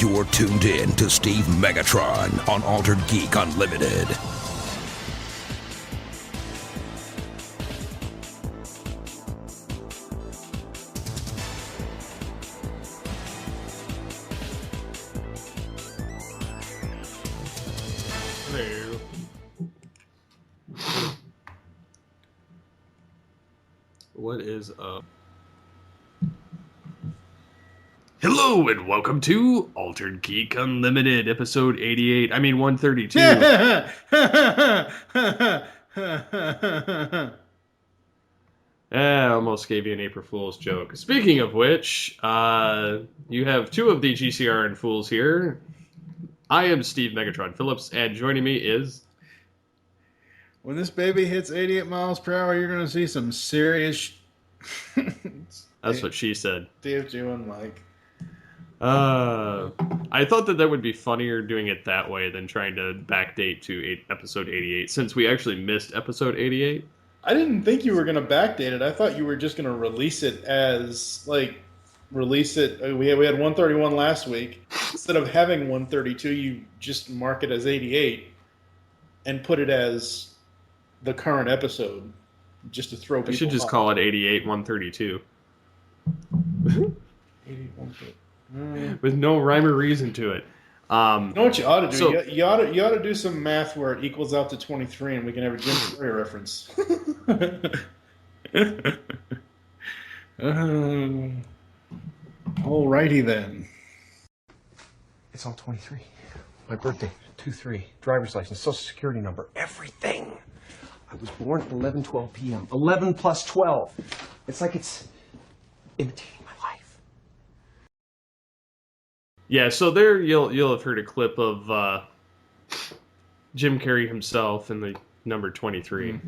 You're tuned in to Steve Megatron on Altered Geek Unlimited. Hello. What is up? Hello and welcome to Altered Geek Unlimited, episode 88. I mean 132. I almost gave you an April Fool's joke. Speaking of which, you have two of the GCRN fools here. I am Steve Megatron Phillips, and joining me is... When this baby hits 88 miles per hour, you're going to see some serious... That's what she said. TFG1 Mike. I thought that would be funnier doing it that way than trying to backdate to episode 88, since we actually missed episode 88. I didn't think you were going to backdate it. I thought you were just going to release it as, release it. We had 131 last week. Instead of having 132, you just mark it as 88 and put it as the current episode, just to throw people I should just off. call it 88 132. 88, 132. With no rhyme or reason to it. You know what you ought to do? So, you ought to do some math where it equals out to 23, and we can have a Jim Carrey reference. Alrighty then. It's on 23. My birthday, 2-3. Driver's license, social security number, everything. I was born at 11:12 p.m. 11 plus 12. It's like it's imitating my life. yeah, so there you'll have heard a clip of Jim Carrey himself in the number 23.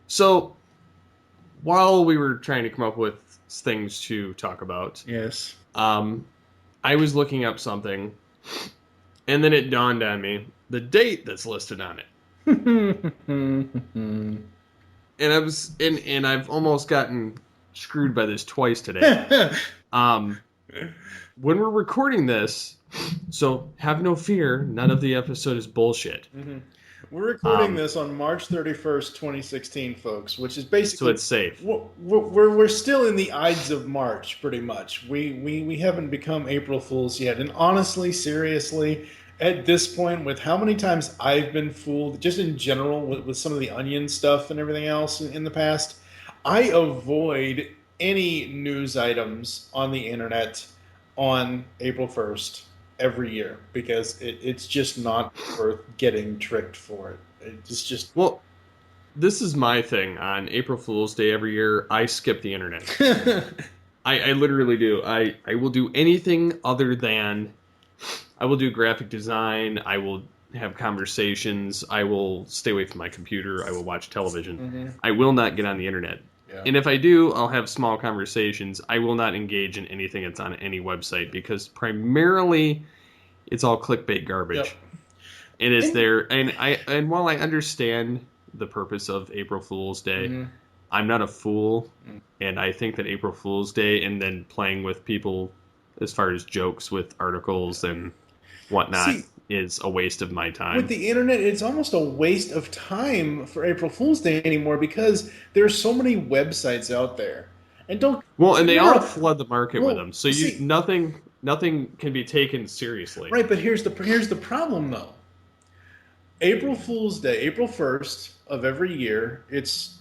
So while we were trying to come up with things to talk about, Yes. I was looking up something, and then it dawned on me the date that's listed on it. And I've almost gotten screwed by this twice today. When we're recording this, so have no fear, none of the episode is bullshit. Mm-hmm. We're recording this on March 31st, 2016, folks, which is basically... So it's safe. We're still in the Ides of March, pretty much. We haven't become April Fools yet. And honestly, seriously, at this point, with how many times I've been fooled, just in general, with some of the onion stuff and everything else in the past, I avoid any news items on the internet on April 1st every year, because it's just not worth getting tricked for it. It's just... Well, this is my thing. On April Fool's Day every year, I skip the internet. I literally do. I will do anything other than... I will do graphic design. I will have conversations. I will stay away from my computer. I will watch television. Mm-hmm. I will not get on the internet. Yeah. And if I do, I'll have small conversations. I will not engage in anything that's on any website, because primarily it's all clickbait garbage. Yep. It is there. And while I understand the purpose of April Fool's Day, Mm-hmm. I'm not a fool. And I think that April Fool's Day and then playing with people as far as jokes with articles and whatnot is a waste of my time. With the internet, it's almost a waste of time for April Fool's Day anymore, because there's so many websites out there, and they all flood the market with them, so see, nothing can be taken seriously. Right, but here's the problem though. April Fool's Day, April 1st of every year, it's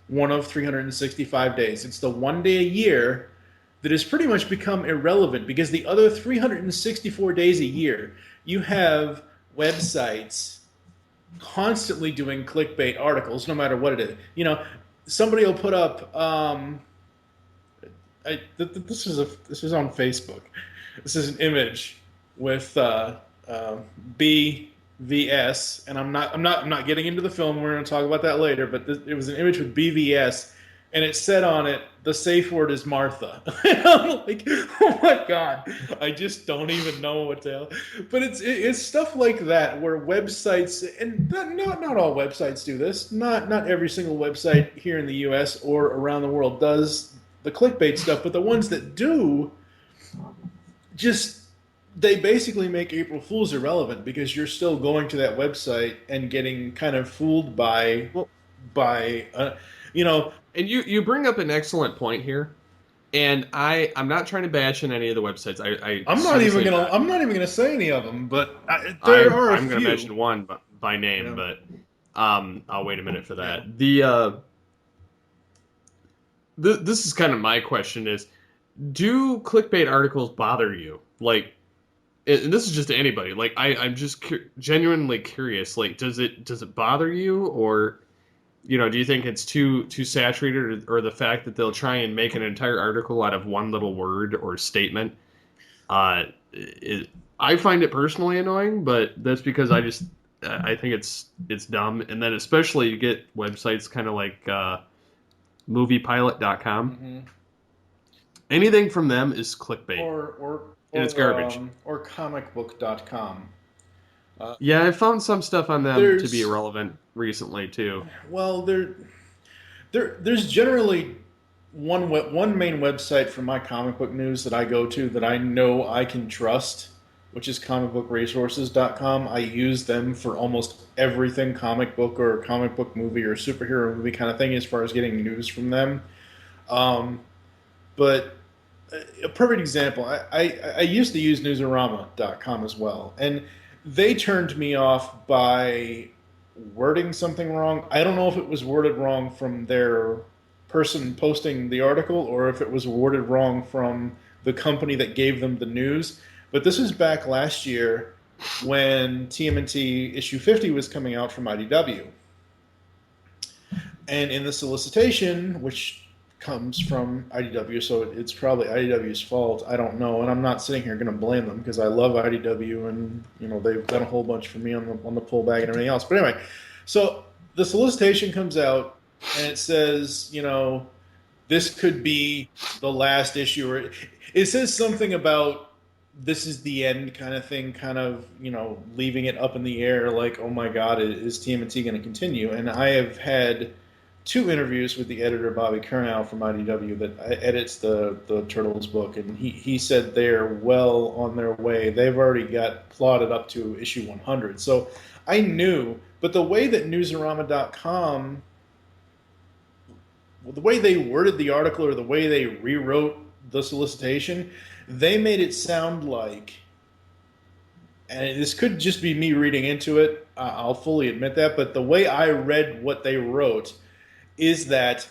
one of 365 days. It's the one day a year that has pretty much become irrelevant, because the other 364 days a year, you have websites constantly doing clickbait articles, no matter what it is. Somebody will put up. This is on Facebook. This is an image with BVS, and I'm not getting into the film. We're going to talk about that later. But it was an image with BVS. And it said on it, the safe word is Martha. And I'm like, oh my God, I just don't even know what to tell. But it's stuff like that where websites, and not all websites do this. Not every single website here in the U.S. or around the world does the clickbait stuff. But the ones that do, just they basically make April Fools irrelevant because you're still going to that website and getting kind of fooled by Well, by you know. and you bring up an excellent point here. And I'm not trying to bash on any of the websites. I'm not even gonna say any of them, but I'm going to mention one by name, Yeah. but I'll wait a minute for that. This is kind of my question: is do clickbait articles bother you? Like, and this is just to anybody. Like, I'm just genuinely curious. Like, does it bother you, or do you think it's too saturated, or the fact that they'll try and make an entire article out of one little word or statement? I find it personally annoying, but that's because I think it's dumb. And then especially you get websites kind of like moviepilot.com. Mm-hmm. Anything from them is clickbait. Or and it's garbage. Or comicbook.com. Yeah, I found some stuff on them to be irrelevant recently too. Well, there's generally one main website for my comic book news that I go to that I know I can trust, which is comicbookresources.com. I use them for almost everything comic book or comic book movie or superhero movie kind of thing as far as getting news from them. But a perfect example, I used to use newsarama.com as well, and they turned me off by wording something wrong. I don't know if it was worded wrong from their person posting the article or if it was worded wrong from the company that gave them the news. But this was back last year when TMNT issue 50 was coming out from IDW. And in the solicitation, which comes from IDW, so it's probably IDW's fault. I don't know, and I'm not sitting here going to blame them because I love IDW, and they've done a whole bunch for me on the pull bag and everything else. But anyway, so the solicitation comes out, and it says, this could be the last issue, or it says something about this is the end kind of thing, kind of leaving it up in the air, like, oh my God, is TMNT going to continue? And I have had 2 interviews with the editor Bobby Curnow from IDW that edits the Turtles book, and he said they're well on their way. They've already got plotted up to issue 100. So I knew, but the way that Newsarama.com, the way they worded the article or the way they rewrote the solicitation, they made it sound like, and this could just be me reading into it, I'll fully admit that, but the way I read what they wrote is that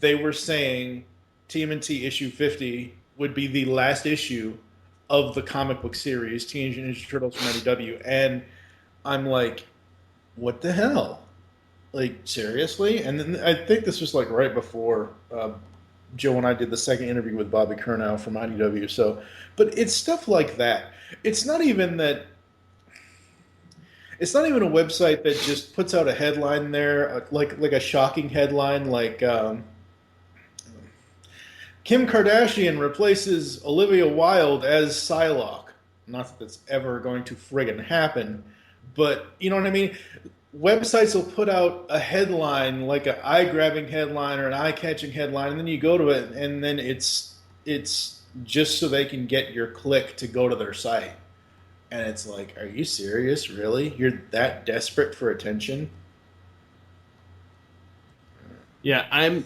they were saying TMNT issue 50 would be the last issue of the comic book series, Teenage Ninja Turtles from IDW. And I'm like, what the hell? Like, seriously? And then I think this was like right before Joe and I did the second interview with Bobby Curnow from IDW. So, but it's stuff like that. It's not even that. It's not even a website that just puts out a headline there, like a shocking headline, like Kim Kardashian replaces Olivia Wilde as Psylocke. Not that that's ever going to friggin' happen, but you know what I mean? Websites will put out a headline, like an eye-grabbing headline or an eye-catching headline, and then you go to it, and then it's just so they can get your click to go to their site. And it's like, are you serious? Really? You're that desperate for attention? Yeah,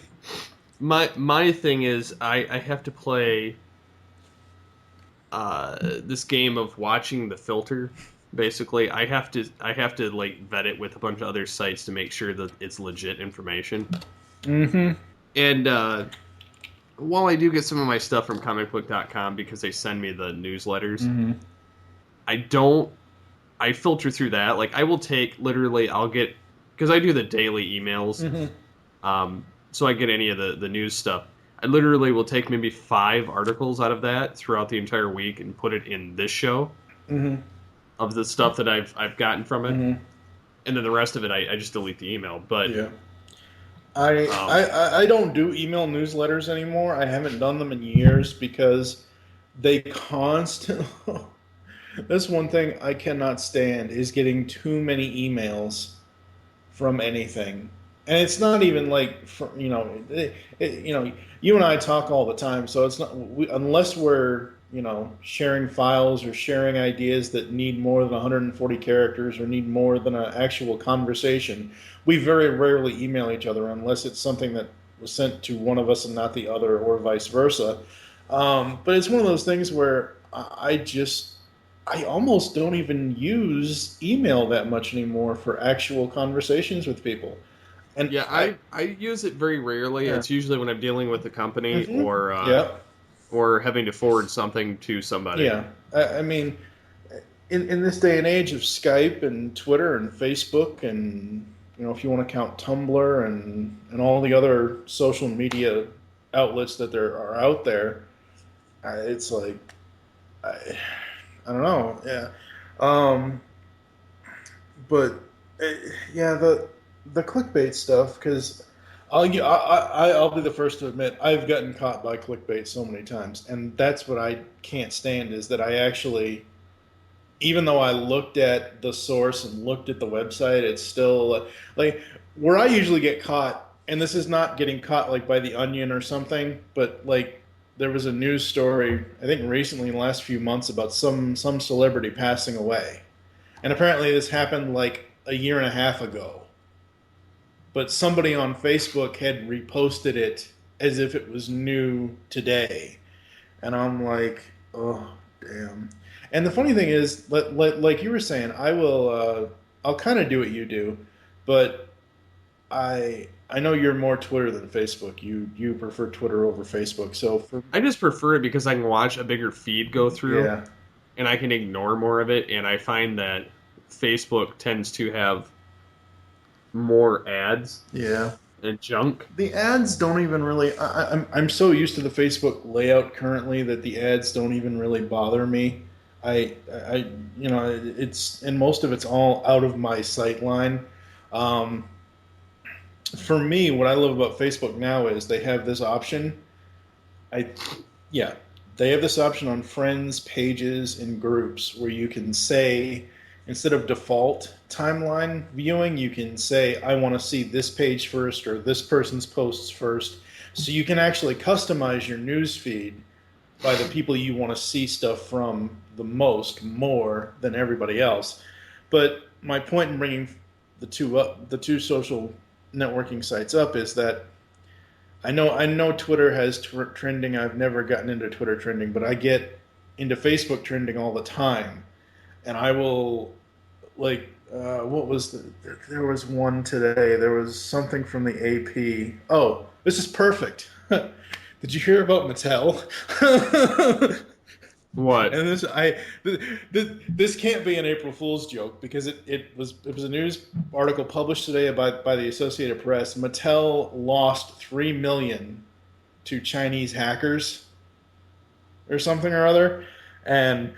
my thing is I have to play this game of watching the filter. Basically, I have to like vet it with a bunch of other sites to make sure that it's legit information. Mm-hmm. And while I do get some of my stuff from comicbook.com because they send me the newsletters, Mm-hmm. I filter through that. Like, I will take, literally, I'll get, because I do the daily emails, so I get any of the news stuff. I literally will take maybe 5 articles out of that throughout the entire week and put it in this show of the stuff that I've gotten from it. And then the rest of it, I just delete the email. But yeah. I don't do email newsletters anymore. I haven't done them in years because they constantly... That's one thing I cannot stand is getting too many emails from anything. And it's not even like, you and I talk all the time, so it's not unless we're sharing files or sharing ideas that need more than 140 characters or need more than an actual conversation. We very rarely email each other unless it's something that was sent to one of us and not the other, or vice versa. But it's one of those things where I almost don't even use email that much anymore for actual conversations with people. And Yeah, I use it very rarely. Yeah. It's usually when I'm dealing with a company Yeah. or having to forward something to somebody. Yeah. I mean, in this day and age of Skype and Twitter and Facebook and if you want to count Tumblr and all the other social media outlets that there are out there, it's like I don't know. Yeah. Um, but yeah, the clickbait stuff, because I'll be the first to admit I've gotten caught by clickbait so many times, and that's what I can't stand, is that I actually, even though I looked at the source and looked at the website, it's still like where I usually get caught, and this is not getting caught like by the Onion or something, but like there was a news story I think recently in the last few months about some celebrity passing away, and apparently this happened like a year and a half ago, but somebody on Facebook had reposted it as if it was new today, and I'm like, oh damn. And the funny thing is, like you were saying, I'll kind of do what you do, but I know you're more Twitter than Facebook. You prefer Twitter over Facebook. So I just prefer it because I can watch a bigger feed go through, yeah, and I can ignore more of it. And I find that Facebook tends to have more ads yeah. and junk. The ads don't even really. I'm so used to the Facebook layout currently that the ads don't even really bother me. I it's, and most of it's all out of my sight line. For me, what I love about Facebook now is they have this option. I Yeah, they have this option on friends, pages, and groups where you can say, instead of default timeline viewing, you can say, I want to see this page first or this person's posts first. So you can actually customize your news feed by the people you want to see stuff from the most, more than everybody else. But my point in bringing the two social networking sites up, is that I know Twitter has trending. I've never gotten into Twitter trending, but I get into Facebook trending all the time, and I will, like, what was there was one today. There was something from the AP. Oh, this is perfect. Did you hear about Mattel? What? And this can't be an April Fool's joke, because it was a news article published today by the Associated Press. Mattel lost $3 million to Chinese hackers or something or other, and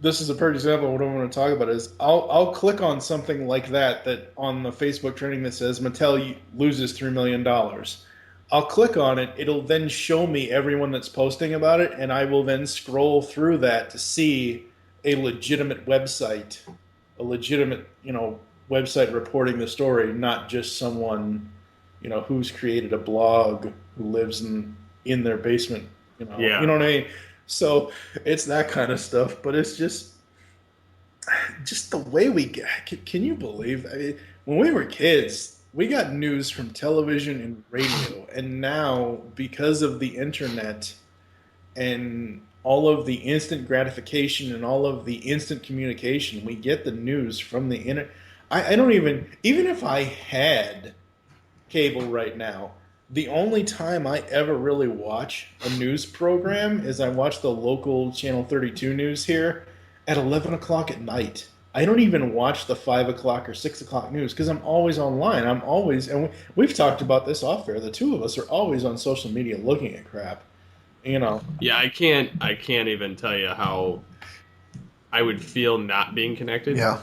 this is a perfect example of what I want to talk about. Is I'll click on something like that on the Facebook trending that says Mattel loses $3 million. I'll click on it. It'll then show me everyone that's posting about it, and I will then scroll through that to see a legitimate website, website reporting the story, not just someone, who's created a blog who lives in their basement. Yeah. You know what I mean? So it's that kind of stuff, but it's just the way we get. Can you believe? I mean, when we were kids, we got news from television and radio, and now, because of the internet and all of the instant gratification and all of the instant communication, we get the news from the internet. I don't even if I had cable right now, the only time I ever really watch a news program is I watch the local Channel 32 news here at 11 o'clock at night. I don't even watch the 5 o'clock or 6 o'clock news, because I'm always online. I'm always, and we've talked about this off air. The two of us are always on social media looking at crap. Yeah, I can't even tell you how I would feel not being connected. Yeah.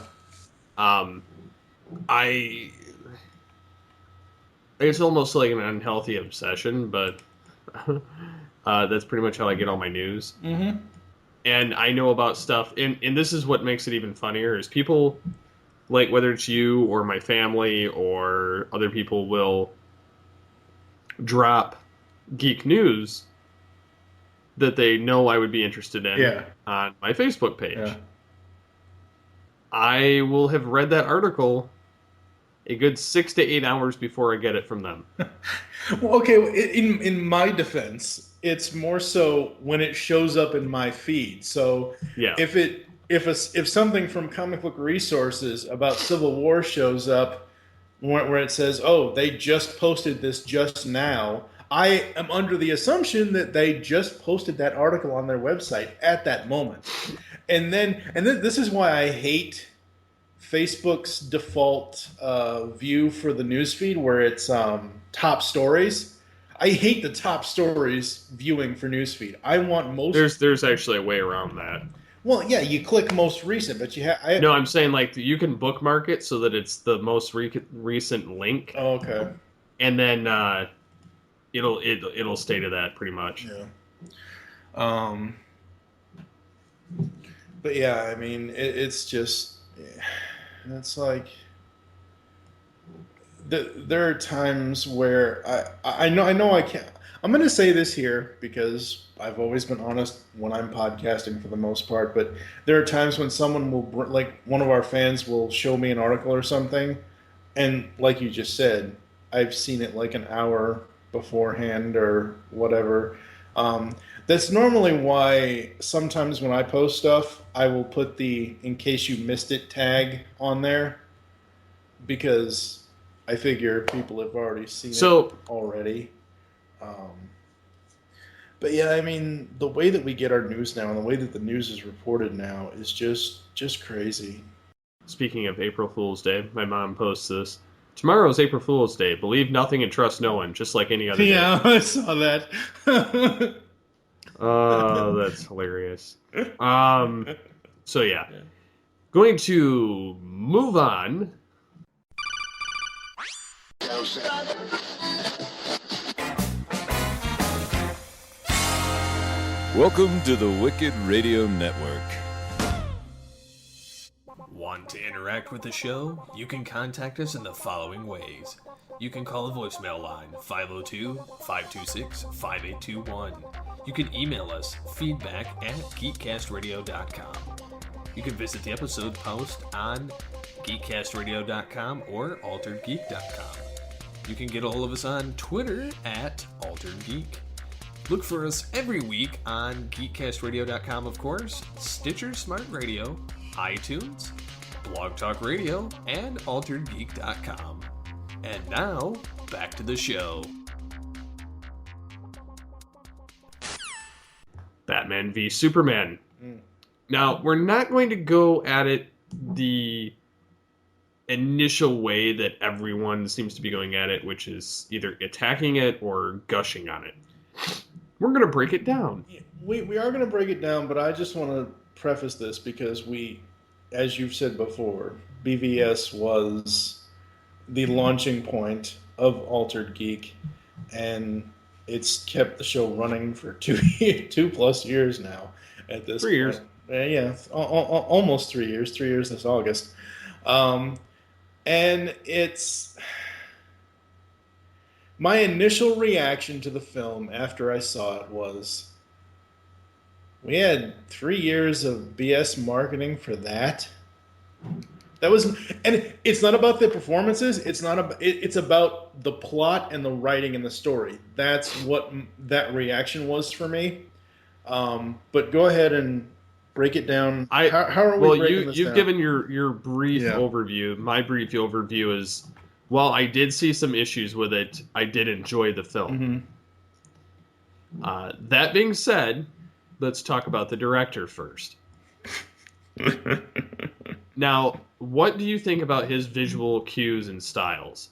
It's almost like an unhealthy obsession, but that's pretty much how I get all my news. Mm-hmm. And I know about stuff, and this is what makes it even funnier, is people, like, whether it's you or my family or other people, will drop geek news that they know I would be interested in Yeah. on my Facebook page. Yeah. I will have read that article a good 6 to 8 hours before I get it from them. Well, okay, in my defense, it's more so when it shows up in my feed. So Yeah. if something from Comic Book Resources about Civil War shows up where it says, "Oh, they just posted this just now," I am under the assumption that they just posted that article on their website at that moment. And then this is why I hate Facebook's default view for the newsfeed, where it's top stories. I hate the top stories viewing for newsfeed. I want most. There's actually a way around that. Well, yeah, you click most recent, but you have. No, I'm saying like you can bookmark it so that it's the most recent link, Oh, okay. and then it'll stay to that pretty much. Yeah. But yeah, I mean, it's just, it's like, there are times where I know I can't. I'm going to say this here because I've always been honest when I'm podcasting for the most part, but there are times when someone will, like one of our fans will show me an article or something, and like you just said, I've seen it like an hour beforehand or whatever. That's normally why sometimes when I post stuff, I will put the "in case you missed it" tag on there, because I figure people have already seen it already. But yeah, I mean, the way that we get our news now and the way that the news is reported now is just crazy. Speaking of April Fool's Day, my mom posts this. Tomorrow is April Fool's Day. Believe nothing and trust no one, just like any other day. Yeah, I saw that. Oh, that's hilarious. So yeah. Going to move on. Welcome to the Wicked Radio Network. Want to interact with the show? You can contact us in the following ways. You can call the voicemail line 502-526-5821. You can email us feedback@geekcastradio.com. You can visit the episode post on geekcastradio.com or alteredgeek.com. You can get a hold of us on Twitter @alteredgeek. Look for us every week on geekcastradio.com, of course, Stitcher Smart Radio, iTunes, Blog Talk Radio, and alteredgeek.com. And now, back to the show. Batman v Superman. Now, we're not going to go at it the initial way that everyone seems to be going at it, which is either attacking it or gushing on it. We're going to break it down. We are going to break it down, but I just want to preface this because as you've said before, BVS was the launching point of Altered Geek, and it's kept the show running for 2+ years now at this 3 years. point. Yeah, almost 3 years. 3 years this August. And it's... My initial reaction to the film after I saw it was, we had 3 years of BS marketing for that? That was, and it's not about the performances. It's not about. It's about the plot and the writing and the story. That's what that reaction was for me. But go ahead and break it down. How are we breaking this down? You've given your brief overview. My brief overview is, while I did see some issues with it, I did enjoy the film. That being said, let's talk about the director first. Now, what do you think about his visual cues and styles?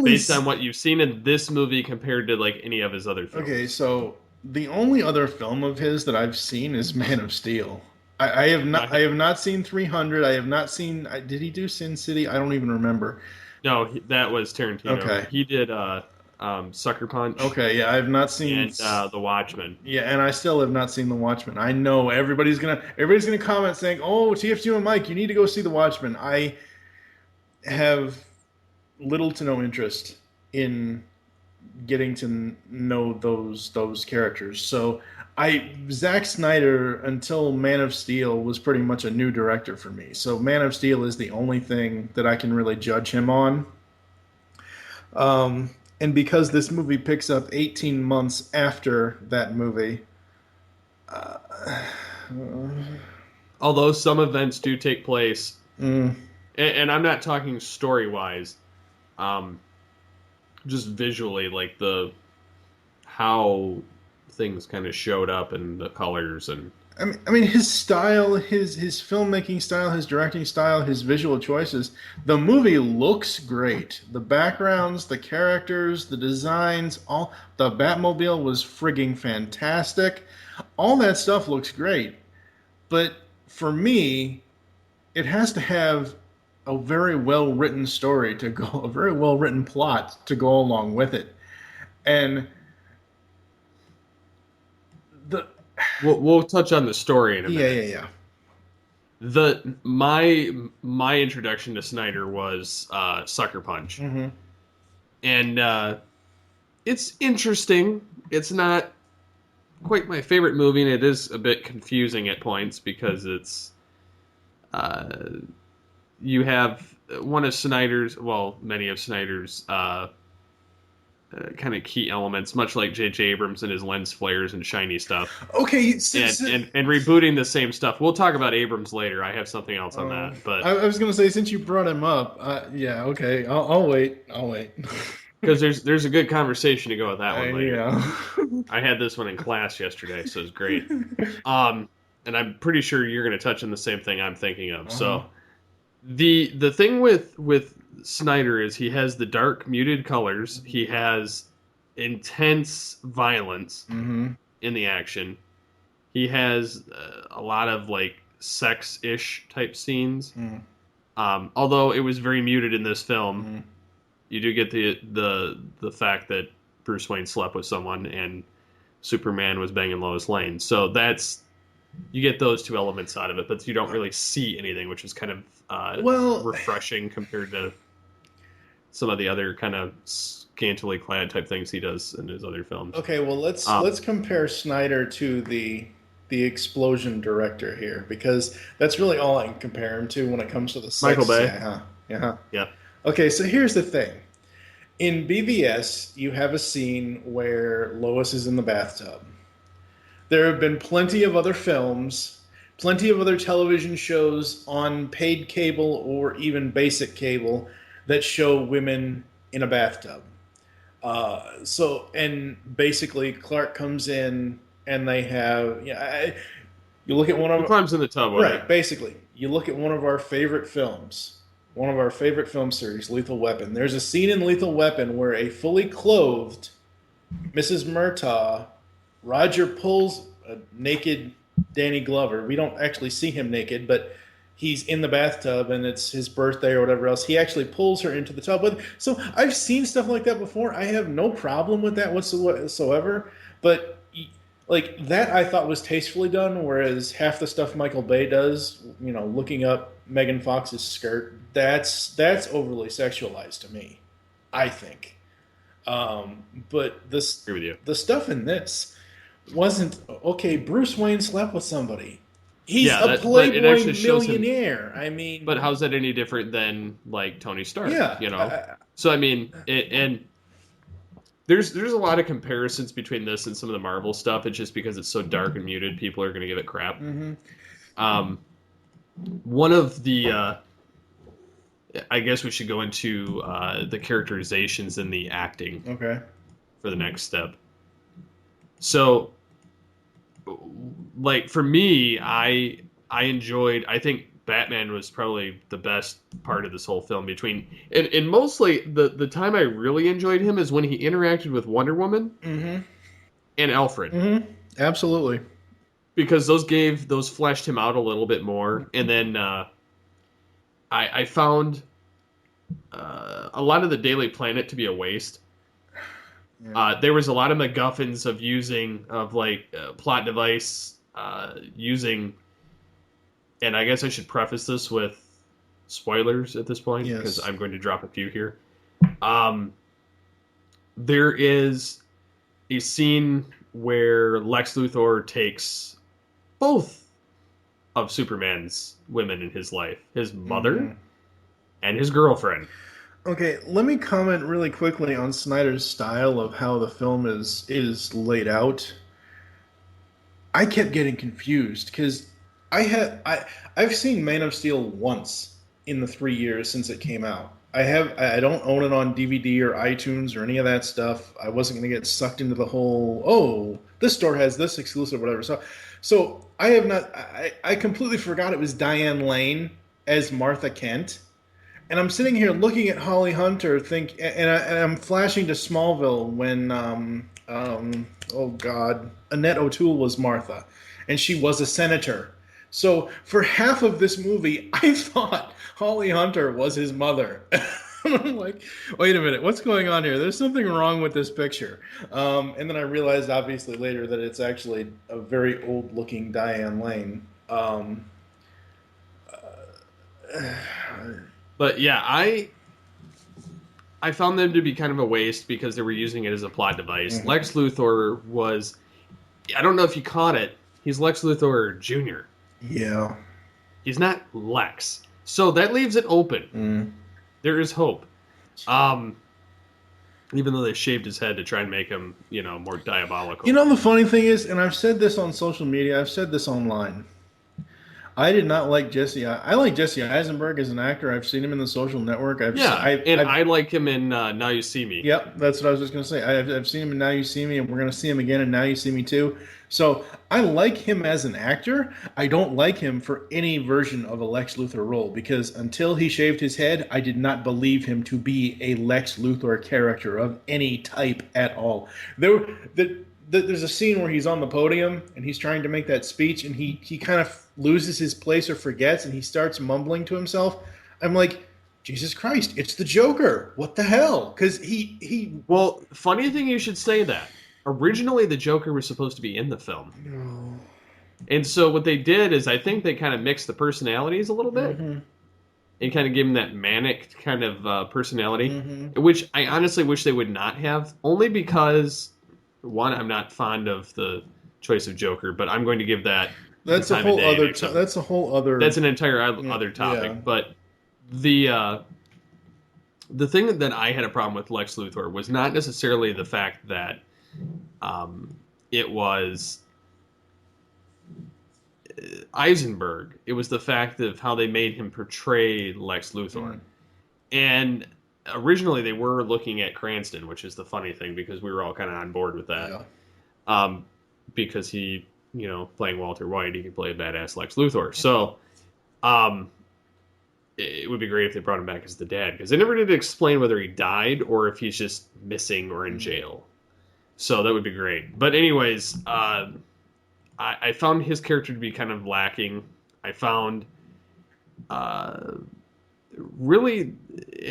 Based on what you've seen in this movie compared to like any of his other films. Okay, so the only other film of his that I've seen is Man of Steel. I have not seen 300. I have not seen. Did he do Sin City? I don't even remember. No, that was Tarantino. Okay, he did Sucker Punch. Okay, yeah, I have not seen The Watchmen. Yeah, and I still have not seen The Watchmen. I know everybody's gonna comment saying, "Oh, TFG1 Mike, you need to go see The Watchmen." I have little to no interest in getting to know those characters. So Zack Snyder, until Man of Steel, was pretty much a new director for me. So Man of Steel is the only thing that I can really judge him on. And because this movie picks up 18 months after that movie, although some events do take place, and I'm not talking story-wise, just visually, like how things kind of showed up and the colors and. I mean, his style, his filmmaking style, his directing style, his visual choices. The movie looks great. The backgrounds, the characters, the designs, all the Batmobile was frigging fantastic. All that stuff looks great. But for me, it has to have a very well written story to go, a very well written plot to go along with it, and We'll touch on the story in a minute. Yeah. My introduction to Snyder was Sucker Punch, and it's interesting. It's not quite my favorite movie, and it is a bit confusing at points because it's you have one of Snyder's, well, many of Snyder's kind of key elements, much like J.J. Abrams and his lens flares and shiny stuff. Okay, and rebooting the same stuff. We'll talk about Abrams later. I have something else on that. But I was going to say, since you brought him up, yeah, okay, I'll wait. Because there's a good conversation to go with that one later. Yeah. I had this one in class yesterday, so it's great. And I'm pretty sure you're going to touch on the same thing I'm thinking of. So the thing with Snyder is he has the dark, muted colors. He has intense violence in the action. He has a lot of like sex-ish type scenes. Although it was very muted in this film, you do get the fact that Bruce Wayne slept with someone and Superman was banging Lois Lane. So you get those two elements out of it, but you don't really see anything, which is kind of refreshing compared to some of the other kind of scantily clad type things he does in his other films. Okay, well let's compare Snyder to the explosion director here, because that's really all I can compare him to when it comes to the sex. Michael Bay. Yeah. Okay, so here's the thing. In BVS, you have a scene where Lois is in the bathtub. There have been plenty of other films, plenty of other television shows on paid cable or even basic cable that show women in a bathtub. And basically Clark comes in and they have, you look at one of He climbs in the tub. Right, basically. You look at one of our favorite films, one of our favorite film series, Lethal Weapon. There's a scene in Lethal Weapon where a fully clothed Mrs. Murtaugh, Roger pulls a naked Danny Glover. We don't actually see him naked, but he's in the bathtub and it's his birthday or whatever else. He actually pulls her into the tub. So I've seen stuff like that before. I have no problem with that whatsoever. But like that I thought was tastefully done, whereas half the stuff Michael Bay does, looking up Megan Fox's skirt, that's overly sexualized to me, I think. But Agree with you. The stuff in this wasn't okay. Bruce Wayne slept with somebody. He's a Playboy millionaire. I mean, but how's that any different than like Tony Stark? Yeah, So I mean, and there's a lot of comparisons between this and some of the Marvel stuff. It's just because it's so dark and muted, people are going to give it crap. One of the, I guess we should go into the characterizations and the acting. Okay. For the next step. So, like for me, I think Batman was probably the best part of this whole film. And mostly the time I really enjoyed him is when he interacted with Wonder Woman and Alfred. Absolutely. Because those fleshed him out a little bit more. And then I found a lot of the Daily Planet to be a waste. Yeah. There was a lot of MacGuffins of plot device using, and I guess I should preface this with spoilers at this point because I'm going to drop a few here. there is a scene where Lex Luthor takes both of Superman's women in his life, his mother and his girlfriend. Okay, let me comment really quickly on Snyder's style of how the film is laid out. I kept getting confused because I've seen Man of Steel once in the 3 years since it came out. I don't own it on DVD or iTunes or any of that stuff. I wasn't going to get sucked into the whole this store has this exclusive whatever. So I have not. I completely forgot it was Diane Lane as Martha Kent. And I'm sitting here looking at Holly Hunter, and I'm flashing to Smallville when, Annette O'Toole was Martha, and she was a senator. So for half of this movie, I thought Holly Hunter was his mother. I'm like, wait a minute, what's going on here? There's something wrong with this picture. And then I realized, obviously, later that it's actually a very old-looking Diane Lane. But yeah, I found them to be kind of a waste because they were using it as a plot device. Mm-hmm. Lex Luthor was, I don't know if you caught it, he's Lex Luthor Jr. Yeah. He's not Lex. So that leaves it open. Mm. There is hope. Even though they shaved his head to try and make him, more diabolical. You know, the funny thing is, and I've said this on social media, I've said this online, I did not like Jesse. I like Jesse Eisenberg as an actor. I've seen him in The Social Network. I like him in Now You See Me. Yep, that's what I was just going to say. I've seen him in Now You See Me, and we're going to see him again in Now You See Me too. So I like him as an actor. I don't like him for any version of a Lex Luthor role because until he shaved his head, I did not believe him to be a Lex Luthor character of any type at all. There's a scene where he's on the podium and he's trying to make that speech and he kind of loses his place or forgets and he starts mumbling to himself. I'm like, Jesus Christ, it's the Joker. What the hell? Because he... Well, funny thing you should say that. Originally, the Joker was supposed to be in the film. No. And so what they did is I think they kind of mixed the personalities a little bit. Mm-hmm. And kind of gave him that manic kind of personality. Mm-hmm. Which I honestly wish they would not have. Only because... One, I'm not fond of the choice of Joker, but I'm going to give that. That's a whole other. That's a whole other. That's an entire other topic. Yeah. But the thing that I had a problem with Lex Luthor was not necessarily the fact that it was Eisenberg. It was the fact of how they made him portray Lex Luthor, and. Originally, they were looking at Cranston, which is the funny thing because we were all kind of on board with that. Yeah. Because he, playing Walter White, he could play a badass Lex Luthor. So, it would be great if they brought him back as the dad because they never did explain whether he died or if he's just missing or in jail. So that would be great. But anyways, I found his character to be kind of lacking. I found. Really,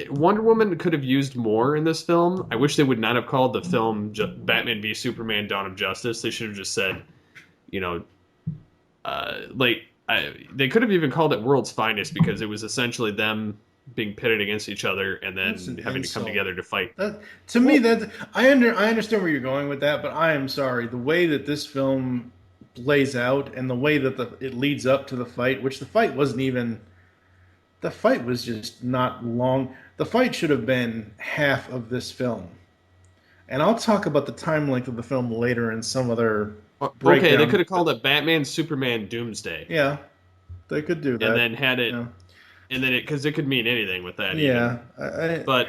Wonder Woman could have used more in this film. I wish they would not have called the film Batman v Superman: Dawn of Justice. They should have just said, they could have even called it World's Finest because it was essentially them being pitted against each other and then having to come together to fight. I understand where you're going with that, but I am sorry. The way that this film plays out and the way that it leads up to the fight, which the fight wasn't even... The fight was just not long. The fight should have been half of this film. And I'll talk about the time length of the film later in some other breakdown. Okay, they could have called it Batman, Superman, Doomsday. Yeah, they could do that. And then had it... Yeah. And then because it could mean anything with that. Yeah. But,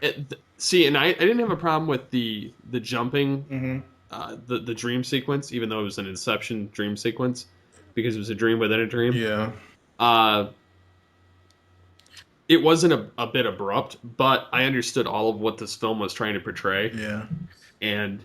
and I didn't have a problem with the jumping, the dream sequence, even though it was an Inception dream sequence, because it was a dream within a dream. Yeah. It wasn't a bit abrupt, but I understood all of what this film was trying to portray. Yeah. And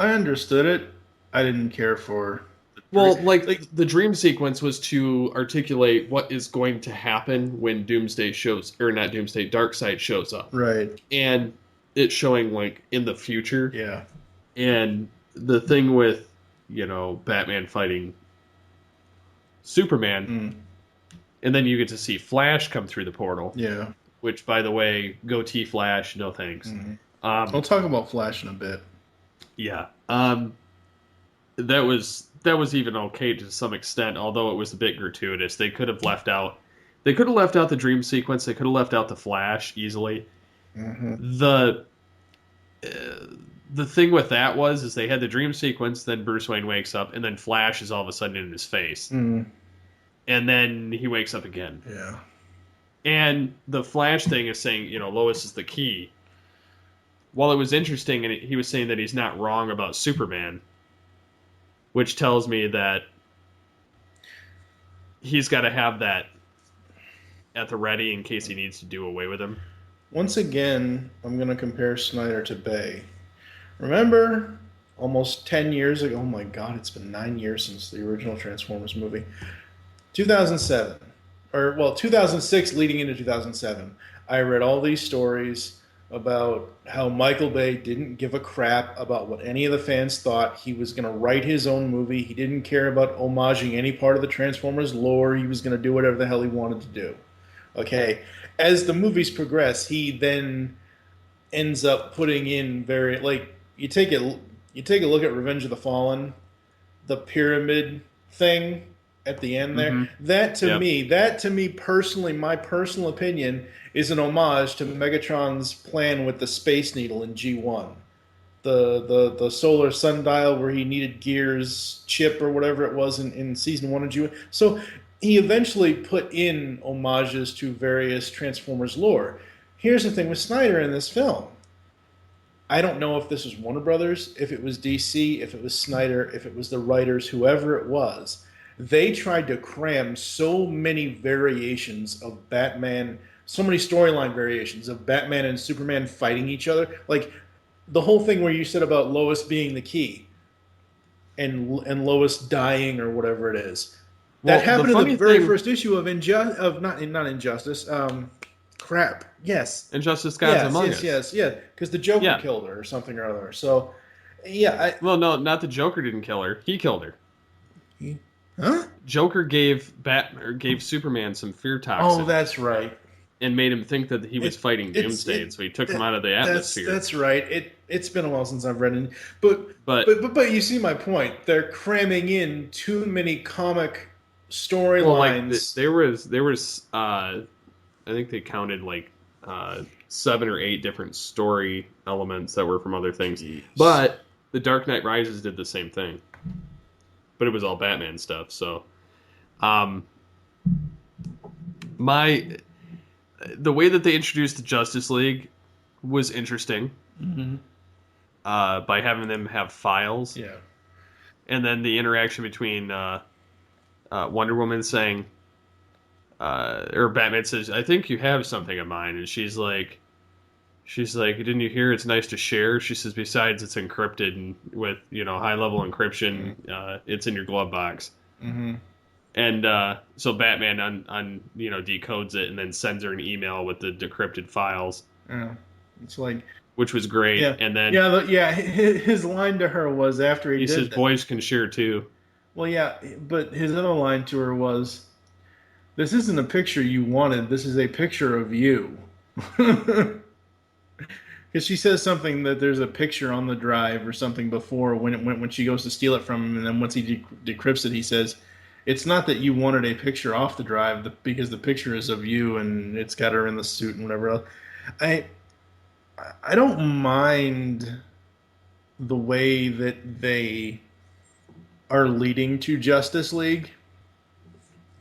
I understood it. I didn't care for... Well, the dream sequence was to articulate what is going to happen when Doomsday shows... Or not Doomsday, Darkseid shows up. Right. And it's showing, in the future. Yeah. And the thing with, Batman fighting Superman... And then you get to see Flash come through the portal. Yeah. which, by the way, goatee Flash, no thanks. We'll talk about Flash in a bit. Yeah. That was even okay to some extent, although it was a bit gratuitous. They could have left out the dream sequence. They could have left out the Flash easily. The thing with that is they had the dream sequence, then Bruce Wayne wakes up, and then Flash is all of a sudden in his face. And then he wakes up again. Yeah. And the Flash thing is saying, Lois is the key. While it was interesting, and he was saying that he's not wrong about Superman, which tells me that he's got to have that at the ready in case he needs to do away with him. Once again, I'm going to compare Snyder to Bay. Remember, almost 10 years ago, oh my God, it's been 9 years since the original Transformers movie. 2007, 2006 leading into 2007, I read all these stories about how Michael Bay didn't give a crap about what any of the fans thought. He was going to write his own movie. He didn't care about homaging any part of the Transformers lore. He was going to do whatever the hell he wanted to do. Okay, as the movies progress, he then ends up putting in you take a look at Revenge of the Fallen, the pyramid thing at the end there. That to me personally, my personal opinion, is an homage to Megatron's plan with the Space Needle in G1. The solar sundial where he needed Gear's chip or whatever it was in season 1 of G1. So he eventually put in homages to various Transformers lore. Here's the thing with Snyder in this film. I don't know if this was Warner Brothers, if it was DC, if it was Snyder, if it was the writers, whoever it was. They tried to cram so many variations of Batman, so many storyline variations of Batman and Superman fighting each other. Like the whole thing where you said about Lois being the key and Lois dying or whatever it is. That happened in the very first issue of not Injustice. Yes. Injustice Gods Among Us. Yes. Because the Joker killed her or something or other. So, yeah. Well, no, not the Joker didn't kill her. He killed her. Huh? Joker gave Superman some fear toxin. Oh, that's right. And made him think that he was fighting Doomsday, and so he took him out of the atmosphere. That's right. It's been a while since I've read it, but you see my point. They're cramming in too many comic storylines. There was I think they counted 7 or 8 different story elements that were from other things. Jeez. But the Dark Knight Rises did the same thing. But it was all Batman stuff, so the way that they introduced the Justice League was interesting. By having them have files. Yeah. And then the interaction between Wonder Woman saying, or Batman says, "I think you have something of mine," and she's like, "Didn't you hear? It's nice to share." She says, "Besides, it's encrypted and with high level encryption. It's in your glove box." And so Batman decodes it and then sends her an email with the decrypted files. Yeah, it's like, which was great. Yeah, and then his line to her was after he says, "Boys can share too." Well, yeah, but his other line to her was, "This isn't a picture you wanted. This is a picture of you." Because she says something that there's a picture on the drive or something before when she goes to steal it from him, and then once he decrypts it, he says, "It's not that you wanted a picture off the drive, because the picture is of you, and it's got her in the suit and whatever else." I don't mind the way that they are leading to Justice League,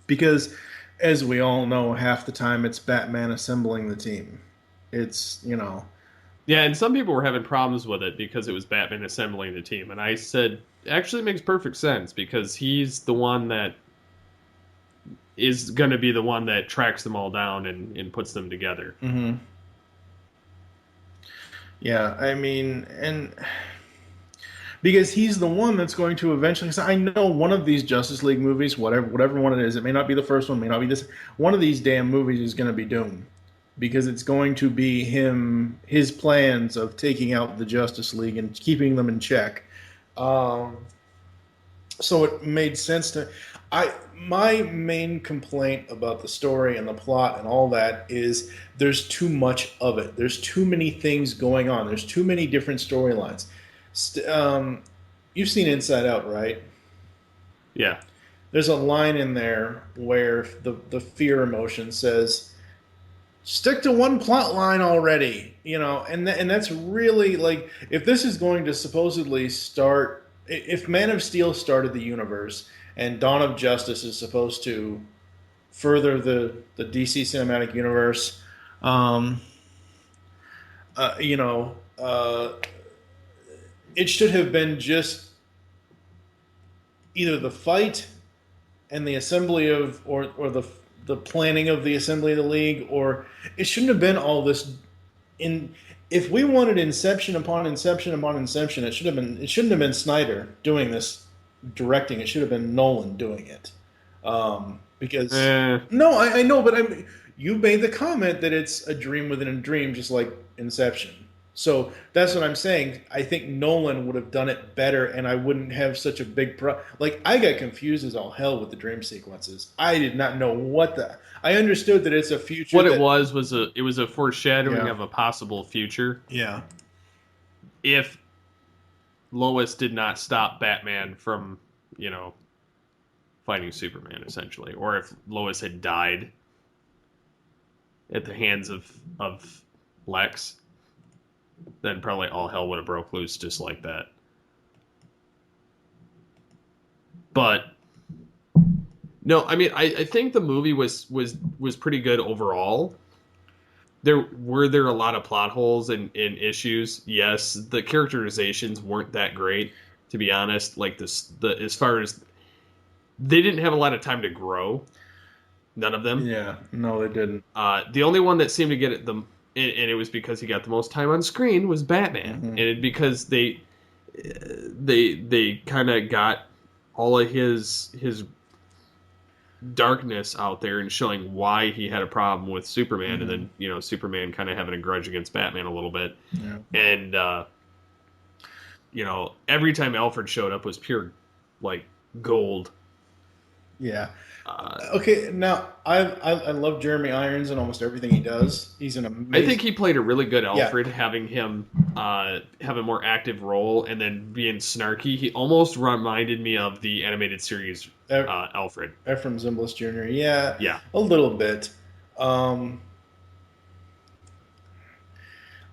because, as we all know, half the time it's Batman assembling the team. It's, Yeah, and some people were having problems with it because it was Batman assembling the team. And I said, actually, it makes perfect sense because he's the one that is going to be the one that tracks them all down and puts them together. Mm-hmm. Yeah, I mean, and because he's the one that's going to eventually. I know one of these Justice League movies, whatever one it is, it may not be the first one, may not be this. One of these damn movies is going to be doomed because it's going to be his plans of taking out the Justice League and keeping them in check. So it made sense to my main complaint about the story and the plot and all that is there's too much of it. There's too many things going on. There's too many different storylines. You've seen Inside Out, right? Yeah. There's a line in there where the fear emotion says, "Stick to one plot line already," and that's really like if this is going to supposedly start. If Man of Steel started the universe and Dawn of Justice is supposed to further the DC cinematic universe, it should have been just either the fight and the assembly of or the planning of the assembly of the league, or it shouldn't have been all this in. If we wanted inception upon inception upon inception, it shouldn't have been Snyder doing this directing. It should have been Nolan doing it. Because no, I know, but you made the comment that it's a dream within a dream, just like Inception. So that's what I'm saying. I think Nolan would have done it better, and I wouldn't have such a big Like, I got confused as all hell with the dream sequences. I did not know what the. I understood that it's a future. What it was a foreshadowing of a possible future. Yeah. If Lois did not stop Batman from, fighting Superman, essentially, or if Lois had died at the hands of Lex, then probably all hell would have broke loose just like that. But no, I mean, I think the movie was pretty good overall. There were a lot of plot holes and issues. Yes, the characterizations weren't that great, to be honest. Like as far as they didn't have a lot of time to grow. None of them. Yeah, no, they didn't. The only one that seemed to get it and it was because he got the most time on screen was Batman, and it because they kind of got all of his darkness out there and showing why he had a problem with Superman, and then Superman kind of having a grudge against Batman a little bit, and every time Alfred showed up was pure like gold. Yeah. Okay, now I love Jeremy Irons and almost everything he does. He's an amazing. I think he played a really good Alfred, having him have a more active role and then being snarky. He almost reminded me of the animated series Alfred. Ephraim Zimbalist Jr. Yeah, a little bit.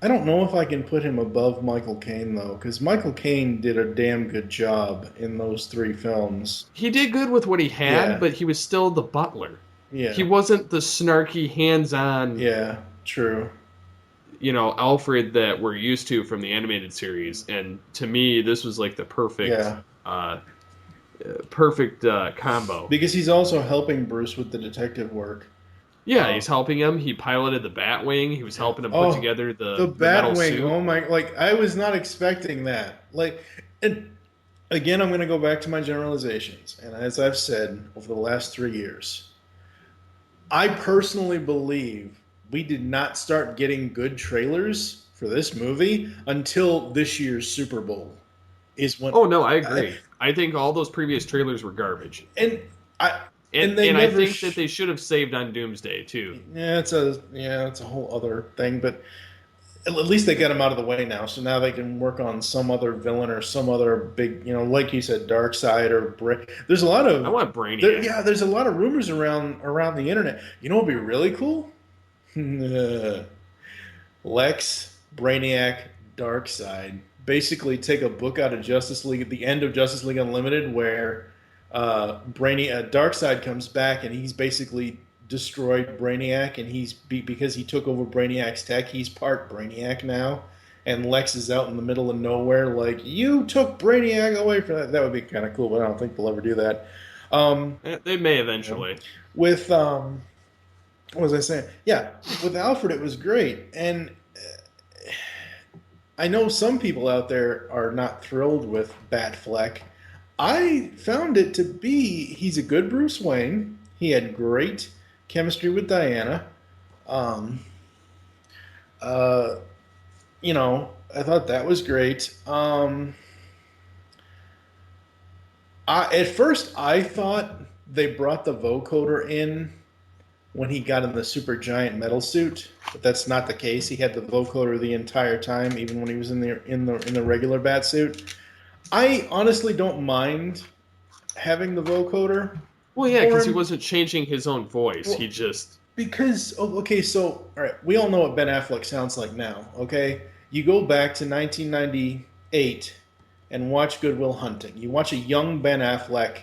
I don't know if I can put him above Michael Caine, though, because Michael Caine did a damn good job in those 3 films. He did good with what he had, but he was still the butler. Yeah. He wasn't the snarky, hands-on... Yeah, true. Alfred that we're used to from the animated series. And to me, this was like the perfect... perfect combo. Because he's also helping Bruce with the detective work. Yeah, he's helping him. He piloted the Batwing. He was helping him put together the Batwing. Oh my! Like, I was not expecting that. Like, and again, I'm going to go back to my generalizations. And as I've said over the last 3 years, I personally believe we did not start getting good trailers for this movie until this year's Super Bowl. Oh no, I agree. I think all those previous trailers were garbage. And I think that they should have saved on Doomsday too. Yeah, it's a whole other thing, but at least they got him out of the way now. So now they can work on some other villain or some other big, like you said, Darkseid or there's a lot of. I want Brainiac. There's a lot of rumors around the internet. You know what'd be really cool? Lex, Brainiac, Darkseid. Basically, take a book out of Justice League at the end of Justice League Unlimited where. Darkseid comes back and he's basically destroyed Brainiac, and because he took over Brainiac's tech, he's part Brainiac now, and Lex is out in the middle of nowhere like, you took Brainiac away from that. That would be kind of cool, but I don't think they'll ever do that. They may eventually. With what was I saying? Yeah, with Alfred it was great, and I know some people out there are not thrilled with Batfleck. I found it to be, he's a good Bruce Wayne. He had great chemistry with Diana. I thought that was great. At first, I thought they brought the vocoder in when he got in the super giant metal suit, but that's not the case. He had the vocoder the entire time, even when he was in the regular bat suit. I honestly don't mind having the vocoder. Well, yeah, because he wasn't changing his own voice. Well, he just... Because, okay, so, all right, we all know what Ben Affleck sounds like now, okay? You go back to 1998 and watch Good Will Hunting. You watch a young Ben Affleck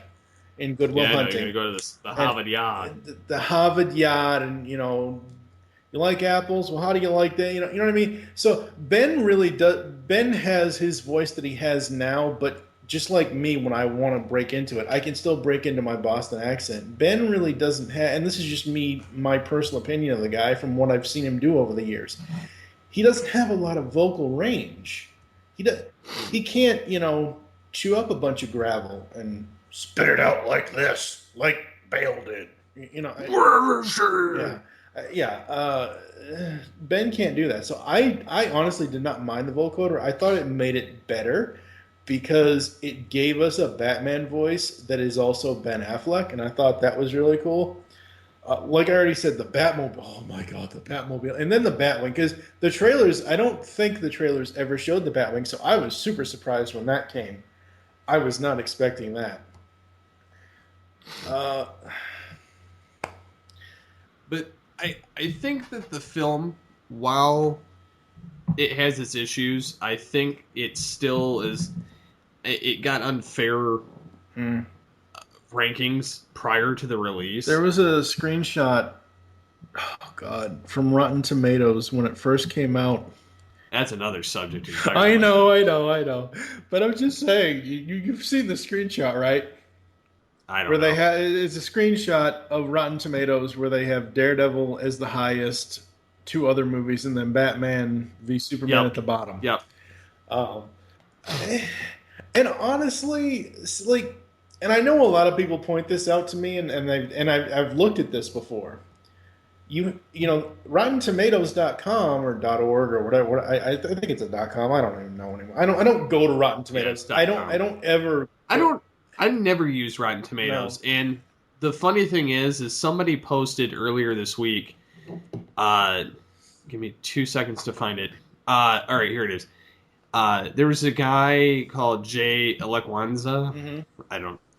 in Good Will Hunting. You're going to go to the Harvard Yard. The Harvard Yard, and, you like apples? Well, how do you like that? You know what I mean? So Ben really does. Ben has his voice that he has now, but just like me, when I want to break into it, I can still break into my Boston accent. Ben really doesn't have, and this is just me, my personal opinion of the guy from what I've seen him do over the years. He doesn't have a lot of vocal range. He can't, chew up a bunch of gravel and spit it out like this, like Bale did. Ben can't do that. So I honestly did not mind the vocoder. I thought it made it better because it gave us a Batman voice that is also Ben Affleck, and I thought that was really cool. Like I already said, the Batmobile. Oh my God, the Batmobile, and then the Batwing. Because the trailers, I don't think the trailers ever showed the Batwing, so I was super surprised when that came. I was not expecting that. But I think that the film, while it has its issues, I think it still is. It got unfair rankings prior to the release. There was a screenshot, oh God, from Rotten Tomatoes when it first came out. That's another subject. I know. But I'm just saying, you've seen the screenshot, right? I don't know. Where it's a screenshot of Rotten Tomatoes where they have Daredevil as the highest, two other movies, and then Batman v Superman at the bottom. Yep. And honestly, and I know a lot of people point this out to me, and I've looked at this before. RottenTomatoes.com or .org or whatever. I think it's a .com. I don't even know anymore. I don't go to Rotten Tomatoes. Yeah, I I never use Rotten Tomatoes, and the funny thing is somebody posted earlier this week. Give me 2 seconds to find it. All right, here it is. There was a guy called Jay Elecwanza. Mm-hmm.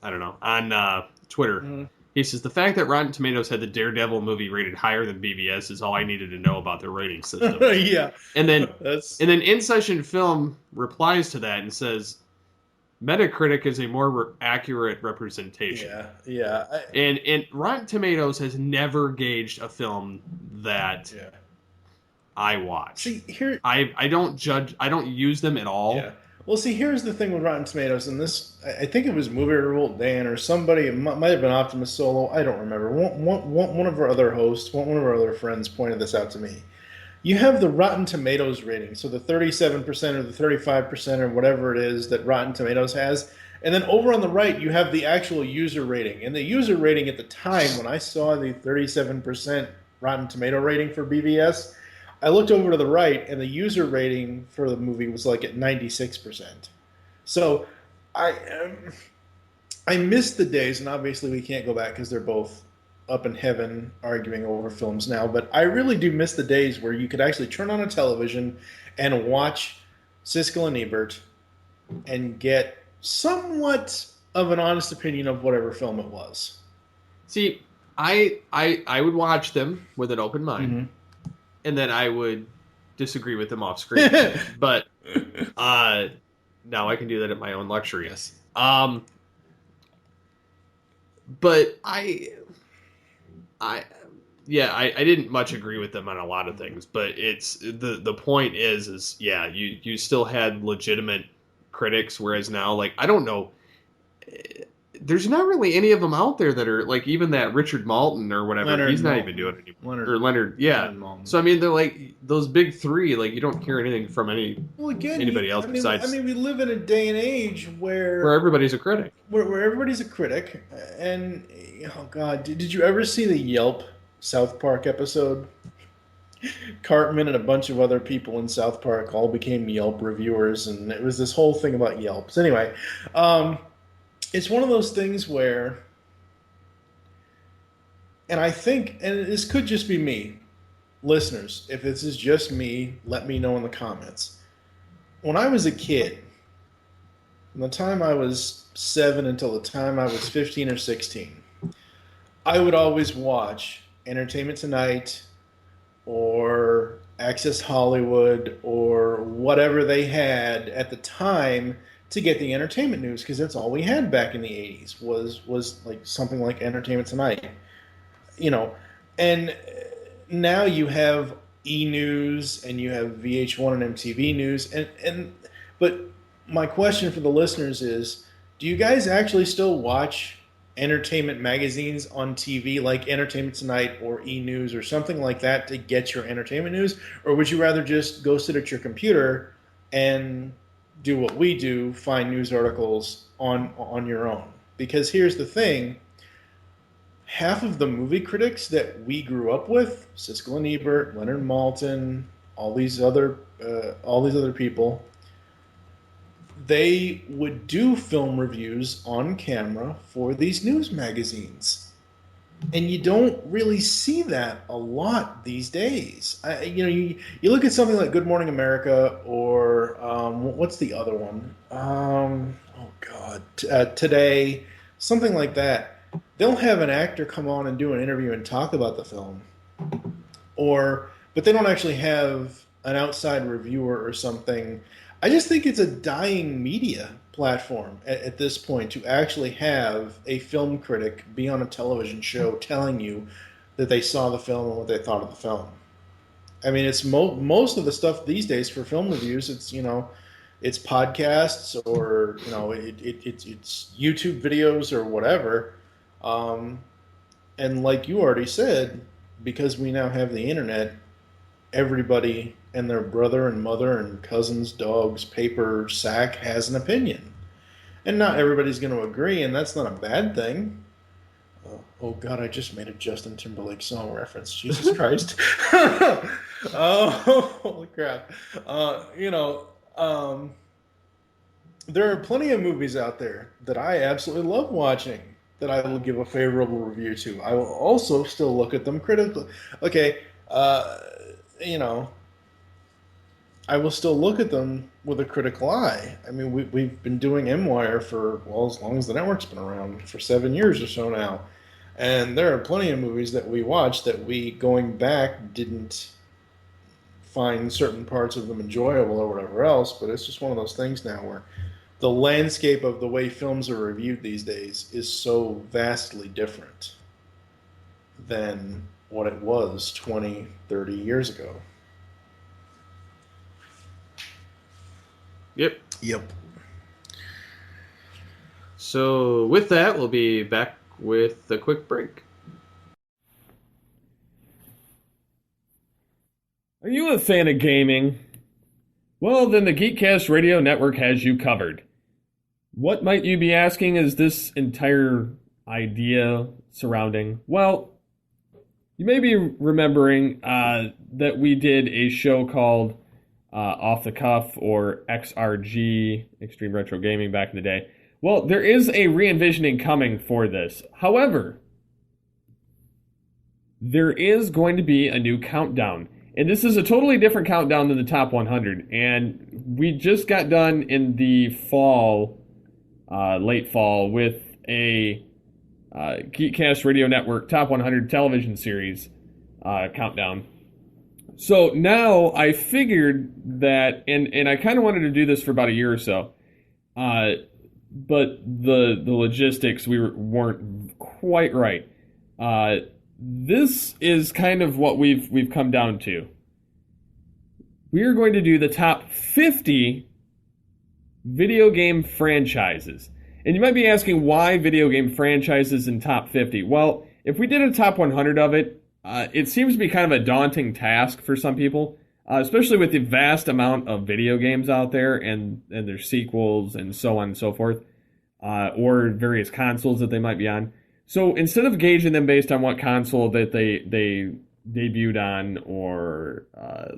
I don't know, on Twitter. Mm-hmm. He says the fact that Rotten Tomatoes had the Daredevil movie rated higher than BVS is all I needed to know about their rating system. Yeah, and then In Session Film replies to that and says Metacritic is a more accurate representation. Yeah. And Rotten Tomatoes has never gauged a film that I watch. See, here I don't judge. I don't use them at all. Yeah. Well, see, here's the thing with Rotten Tomatoes, and this, I think it was Movie Revolt Dan or somebody, it might have been Optimus Solo, I don't remember. One of our other hosts, one of our other friends pointed this out to me. You have the Rotten Tomatoes rating, so the 37% or the 35% or whatever it is that Rotten Tomatoes has, and then over on the right, you have the actual user rating. And the user rating at the time, when I saw the 37% Rotten Tomato rating for BVS, I looked over to the right, and the user rating for the movie was like at 96%. So I miss the days, and obviously we can't go back because they're both up in heaven arguing over films now, but I really do miss the days where you could actually turn on a television and watch Siskel and Ebert and get somewhat of an honest opinion of whatever film it was. See, I would watch them with an open mind. Mm-hmm. And then I would disagree with them off screen. But now I can do that at my own luxury. Yes. But I didn't much agree with them on a lot of things. But it's the point is you still had legitimate critics, whereas now, like, I don't know. There's not really any of them out there that are like, even that Richard Malton or whatever. He's not even doing it anymore. Leonard, yeah. So I mean, they're like those big three. Like, you don't hear anything from anybody else besides. I mean, we live in a day and age where everybody's a critic. Where everybody's a critic, and oh God, did you ever see the Yelp South Park episode? Cartman and a bunch of other people in South Park all became Yelp reviewers, and it was this whole thing about Yelp. So anyway. it's one of those things where, and I think, and this could just be me, listeners, if this is just me, let me know in the comments. When I was a kid, from the time I was 7 until the time I was 15 or 16, I would always watch Entertainment Tonight or Access Hollywood or whatever they had at the time to get the entertainment news, because that's all we had back in the 80s was like something like Entertainment Tonight. You know, and now you have E-News and you have VH1 and MTV News, but my question for the listeners is, do you guys actually still watch entertainment magazines on TV like Entertainment Tonight or E-News or something like that to get your entertainment news? Or would you rather just go sit at your computer and do what we do, find news articles on your own? Because here's the thing, half of the movie critics that we grew up with, Siskel and Ebert, Leonard Maltin, all these other people, they would do film reviews on camera for these news magazines. And you don't really see that a lot these days. You look at something like Good Morning America or what's the other one? Today, something like that. They'll have an actor come on and do an interview and talk about the film. But they don't actually have an outside reviewer or something. I just think it's a dying media platform at this point to actually have a film critic be on a television show telling you that they saw the film and what they thought of the film. I mean, it's most of the stuff these days for film reviews. It's it's podcasts or it's YouTube videos or whatever. And like you already said, because we now have the internet, everybody and their brother and mother and cousins, dogs, paper sack has an opinion. And not everybody's going to agree, and that's not a bad thing. Oh, God, I just made a Justin Timberlake song reference. Jesus Christ. Oh, holy crap. There are plenty of movies out there that I absolutely love watching that I will give a favorable review to. I will also still look at them critically. Okay, I will still look at them with a critical eye. I mean, we've been doing MWire for, as long as the network's been around, for 7 years or so now. And there are plenty of movies that we watched that we, going back, didn't find certain parts of them enjoyable or whatever else, but it's just one of those things now where the landscape of the way films are reviewed these days is so vastly different than what it was 20, 30 years ago. Yep. So with that, we'll be back with a quick break. Are you a fan of gaming? Well, then the Geekcast Radio Network has you covered. What might you be asking is this entire idea surrounding? Well, you may be remembering that we did a show called Off the Cuff or XRG, Extreme Retro Gaming, back in the day. Well, there is a re-envisioning coming for this. However, there is going to be a new countdown. And this is a totally different countdown than the top 100. And we just got done in the fall, late fall, with a Geekcast Radio Network Top 100 television series countdown. So now I figured that, and I kind of wanted to do this for about a year or so, but the logistics weren't quite right. This is kind of what we've come down to. We are going to do the top 50 video game franchises. And you might be asking, why video game franchises in top 50? Well, if we did a top 100 of it, it seems to be kind of a daunting task for some people, especially with the vast amount of video games out there and their sequels and so on and so forth, or various consoles that they might be on. So instead of gauging them based on what console that they debuted on, or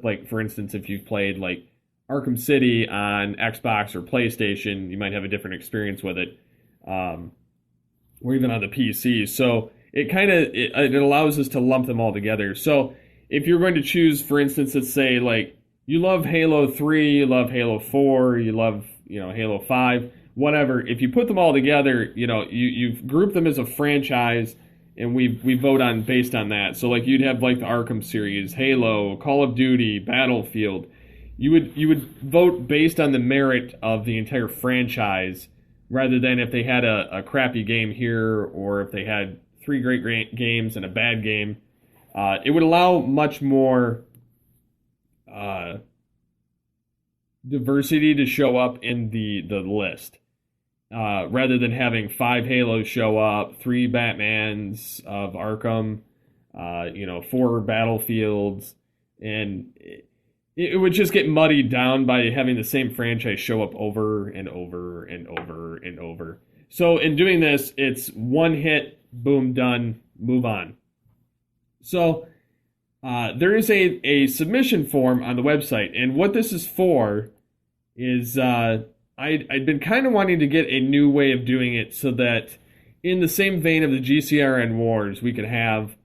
like, for instance, if you've played like Arkham City on Xbox or PlayStation, you might have a different experience with it. or even on the PC. So it allows us to lump them all together. So if you're going to choose, for instance, let's say like you love Halo 3, you love Halo 4, you love, Halo 5, whatever. If you put them all together, you've grouped them as a franchise, and we vote on based on that. So like you'd have like the Arkham series, Halo, Call of Duty, Battlefield. You would vote based on the merit of the entire franchise, rather than if they had a crappy game here, or if they had 3 great games and a bad game. It would allow much more diversity to show up in the list, rather than having 5 Halos show up, 3 Batmans of Arkham, 4 Battlefields, and it would just get muddied down by having the same franchise show up over and over and over and over. So in doing this, it's one hit, boom, done, move on. So there is a submission form on the website, and what this is for is I'd been kind of wanting to get a new way of doing it, so that in the same vein of the GCRN Wars, we could have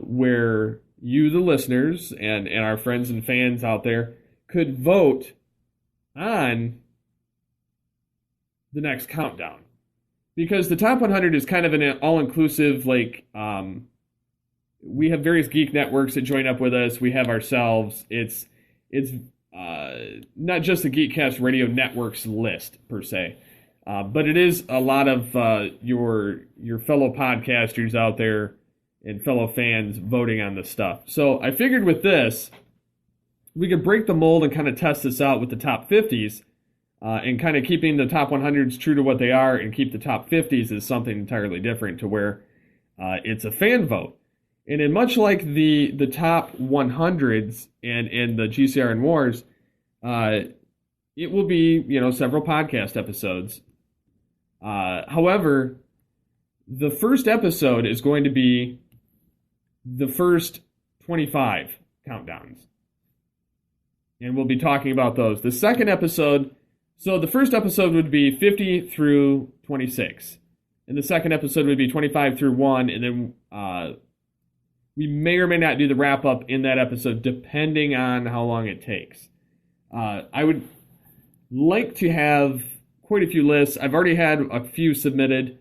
where you, the listeners, and our friends and fans out there could vote on the next countdown. Because the top 100 is kind of an all-inclusive, like, we have various geek networks that join up with us. We have ourselves. It's not just the Geekcast Radio Network's list, per se. But it is a lot of your fellow podcasters out there and fellow fans voting on this stuff. So I figured with this, we could break the mold and kind of test this out with the top 50s, and kind of keeping the top 100s true to what they are, and keep the top 50s as something entirely different, to where it's a fan vote. And in much like the top 100s and the GCRN Wars, it will be, several podcast episodes. However, the first episode is going to be the first 25 countdowns. And we'll be talking about those. The second episode, so the first episode would be 50 through 26. And the second episode would be 25 through 1. And then we may or may not do the wrap-up in that episode, depending on how long it takes. I would like to have quite a few lists. I've already had a few submitted.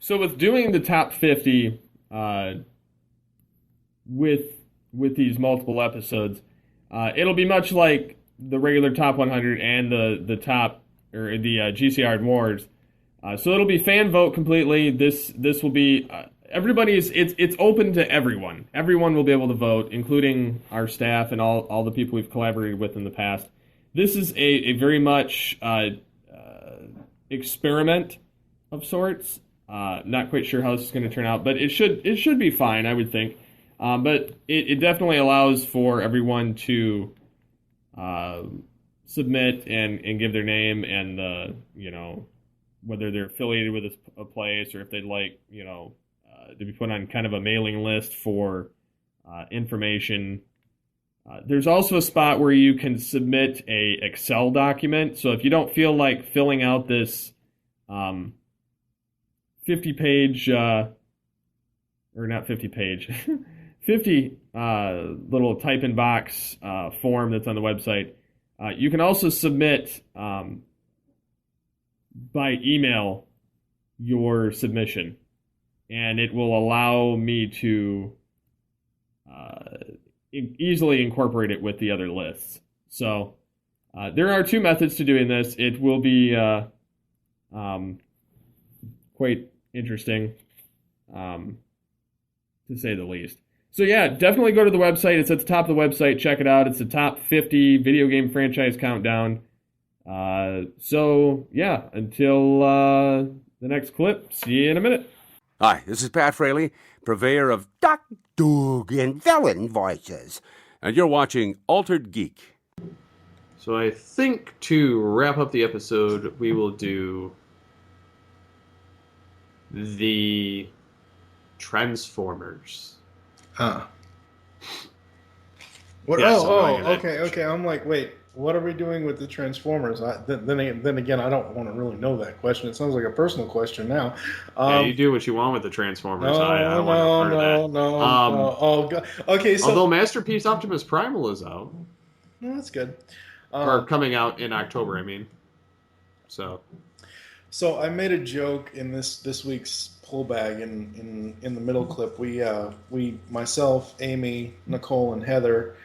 So with doing the top 50 with these multiple episodes, it'll be much like the regular top 100 and the top, or the GCRN Wars. So it'll be fan vote completely. This will be it's open to everyone. Everyone will be able to vote, including our staff and all the people we've collaborated with in the past. This is a very much experiment of sorts. Not quite sure how this is going to turn out, but it should be fine, I would think. But it definitely allows for everyone to submit and give their name and whether they're affiliated with a place, or if they'd like to be put on kind of a mailing list for information. There's also a spot where you can submit a Excel document. So if you don't feel like filling out this 50-page, or not 50-page, 50 little type-in box form that's on the website, you can also submit by email your submission, and it will allow me to easily incorporate it with the other lists. So there are 2 methods to doing this. It will be quite interesting, to say the least. So yeah, definitely go to the website. It's at the top of the website. Check it out. It's the top 50 video game franchise countdown. So yeah, until the next clip, see you in a minute. Hi, this is Pat Fraley, purveyor of Doc Doug and villain voices, and you're watching Altered Geek. So I think to wrap up the episode, we will do the Transformers. Huh. What? Yeah, okay. I'm like, wait, What are we doing with the Transformers? Then again, I don't want to really know that question. It sounds like a personal question now. Yeah, you do what you want with the Transformers. No, I don't want no, to no, that. no, no. Oh, God. Okay, so Although Masterpiece Optimus Primal is out, no, that's good. or coming out in October, I mean. So I made a joke in this week's pull bag in the middle clip. We myself, Amy, Nicole, and Heather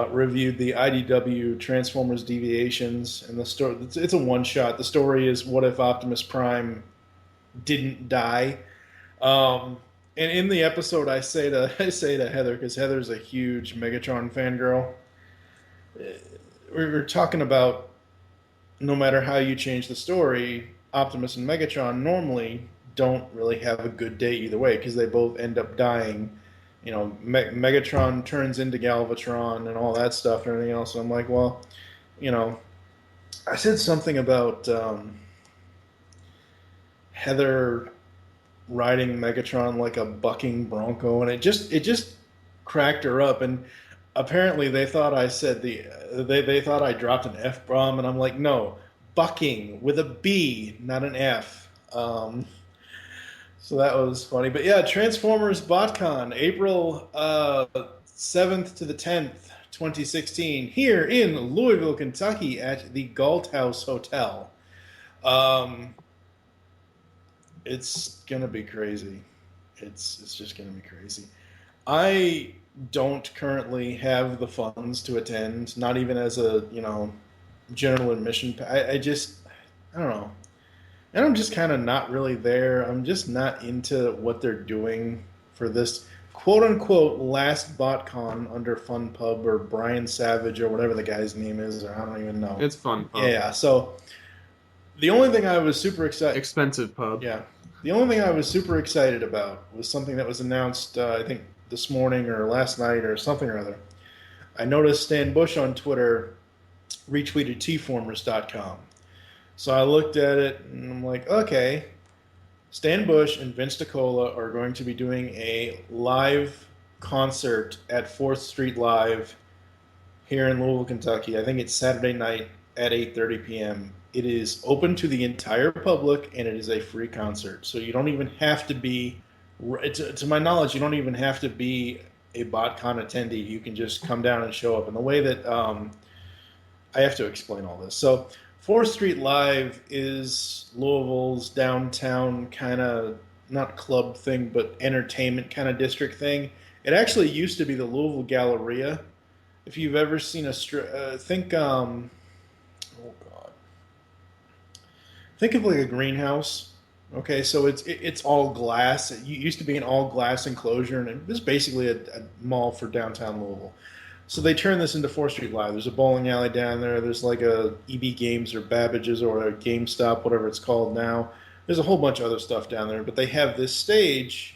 reviewed the IDW Transformers Deviations, and the story. It's a one shot. The story is what if Optimus Prime didn't die. And in the episode, I say to Heather, because Heather's a huge Megatron fangirl. We're talking about no matter how you change the story, Optimus and Megatron normally don't really have a good day either way because they both end up dying. You know, Megatron turns into Galvatron and all that stuff and everything else. And I'm like, well, you know, I said something about Heather riding Megatron like a bucking bronco, and it just cracked her up. And apparently they thought I said they thought I dropped an F bomb, and I'm like, no, bucking with a B, not an F. So that was funny. But yeah, Transformers BotCon, April 7th to the 10th, 2016, here in Louisville, Kentucky at the Galt House Hotel. It's gonna be crazy. It's just gonna be crazy. I don't currently have the funds to attend, not even as a general admission. I don't know. And I'm just kind of not really there. I'm just not into what they're doing for this quote-unquote last BotCon under Fun Pub or Brian Savage or whatever the guy's name is, or I don't even know. It's Fun Pub. Yeah, so the only thing I was super excited... Expensive pub. Yeah. The only thing I was super excited about was something that was announced, I think, this morning or last night or something or other. I noticed Stan Bush on Twitter retweeted tformers.com. So I looked at it and I'm like, okay, Stan Bush and Vince DiCola are going to be doing a live concert at 4th Street Live here in Louisville, Kentucky. I think it's Saturday night at 8:30 p.m. It is open to the entire public and it is a free concert. So you don't even have to be, to my knowledge, you don't even have to be a BotCon attendee. You can just come down and show up. And the way that I have to explain all this. So 4th Street Live is Louisville's downtown kind of, not club thing, but entertainment kind of district thing. It actually used to be the Louisville Galleria. If you've ever seen think of like a greenhouse. Okay, so it's all glass. It used to be an all glass enclosure, and it was basically a mall for downtown Louisville. So they turned this into 4th Street Live. There's a bowling alley down there. There's like a EB Games or Babbage's or a GameStop, whatever it's called now. There's a whole bunch of other stuff down there. But they have this stage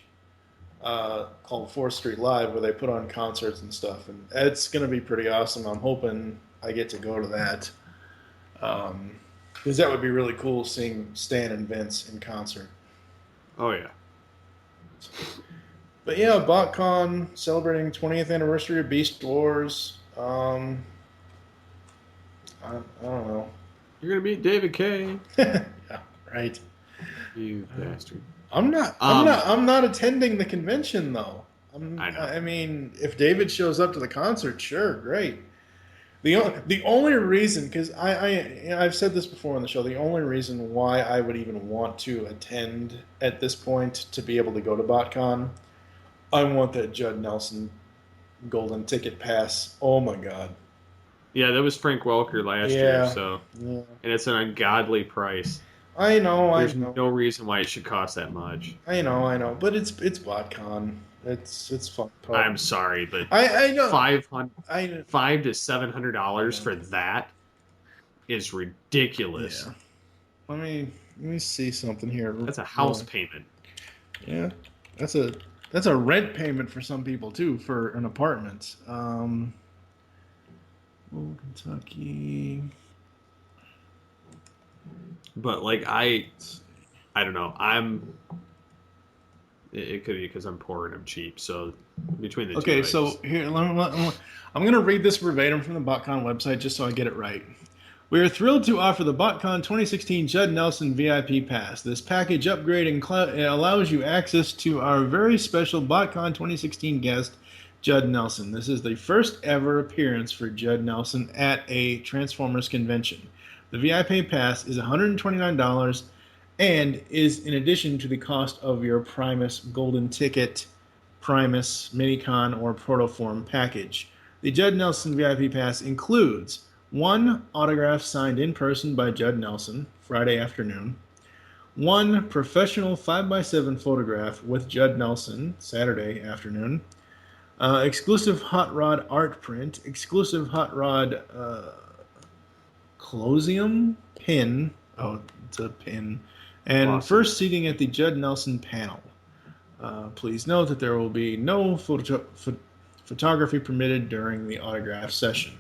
called 4th Street Live where they put on concerts and stuff. And it's going to be pretty awesome. I'm hoping I get to go to that. Because that would be really cool seeing Stan and Vince in concert. Oh, yeah. But yeah, BotCon celebrating 20th anniversary of Beast Wars. I don't know. You're gonna meet David K. Yeah, right. You bastard. I'm not attending the convention though. I know. I mean, if David shows up to the concert, sure, great. The only reason, because I've said this before on the show, the only reason why I would even want to attend at this point to be able to go to BotCon, I want that Judd Nelson golden ticket pass. Oh my god. Yeah, that was Frank Welker last year, so and it's an ungodly price. I know. There's no reason why it should cost that much. I know, but it's BotCon. It's fun. I'm sorry, but I know $500 to $700 for that is ridiculous. Yeah. Let me see something here. That's a house payment. Yeah, that's a rent payment for some people too for an apartment. Kentucky. But like I don't know. It could be because I'm poor and I'm cheap. So between the two. Okay, so here, I'm going to read this verbatim from the BotCon website just so I get it right. We are thrilled to offer the BotCon 2016 Judd Nelson VIP Pass. This package upgrade allows you access to our very special BotCon 2016 guest, Judd Nelson. This is the first ever appearance for Judd Nelson at a Transformers convention. The VIP Pass is $129 and is in addition to the cost of your Primus Golden Ticket, Primus, Minicon, or Protoform package. The Judd Nelson VIP Pass includes 1 autograph signed in person by Judd Nelson, Friday afternoon, 1 professional 5x7 photograph with Judd Nelson, Saturday afternoon, exclusive Hot Rod art print, exclusive Hot Rod Colosseum pin, it's a pin, and awesome. First seating at the Judd Nelson panel. Please note that there will be no photography permitted during the autograph session.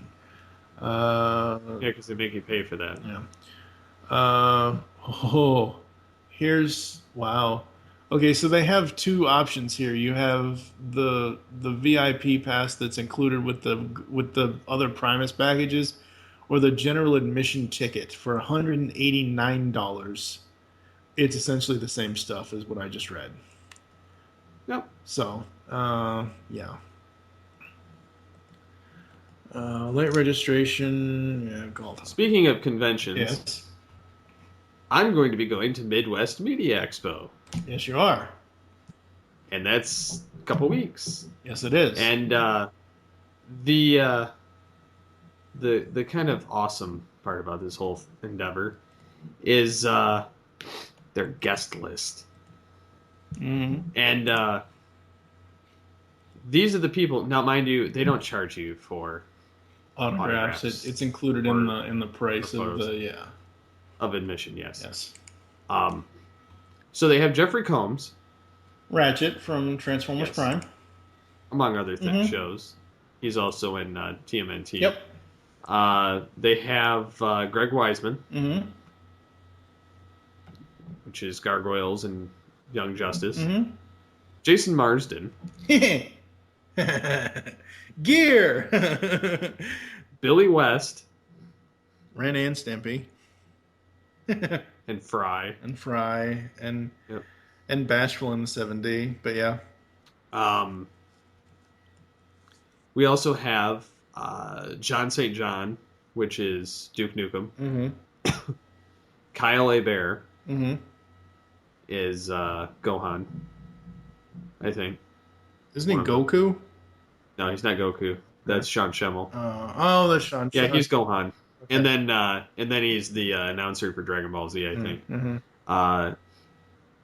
Yeah, because they make you pay for that. Yeah. Wow. Okay, so they have 2 options here. You have the VIP pass that's included with the other Primus packages, or the general admission ticket for $189. It's essentially the same stuff as what I just read. Yep. So, yeah. Late registration. Yeah, call. Speaking of conventions, Yes. I'm going to be going to Midwest Media Expo, Yes, you are. and that's a couple weeks. Yes, it is. And the kind of awesome part about this whole endeavor is their guest list. Mm-hmm. And these are the people. Now, mind you, they don't charge you for autographs. It's included in the price of the of admission. Yes. Yes. So they have Jeffrey Combs, Ratchet from Transformers Yes. Prime, among other Mhm. shows. He's also in TMNT. Yep. They have Greg Weisman, Mm-hmm. which is Gargoyles and Young Justice. Mm-hmm. Jason Marsden, Gear. Billy West, Ren and Stimpy. and Fry. And Fry and Yep. and Bashful in the 7D. But yeah. We also have John St. John, which is Duke Nukem. Mm-hmm. Kyle Hebert Mm-hmm. is Gohan, I think. Isn't he One of them. Goku? No, he's not Goku. That's Sean Schemmel. That's Sean. Yeah, he's Gohan. Okay. And then he's the announcer for Dragon Ball Z, I think. Mm-hmm.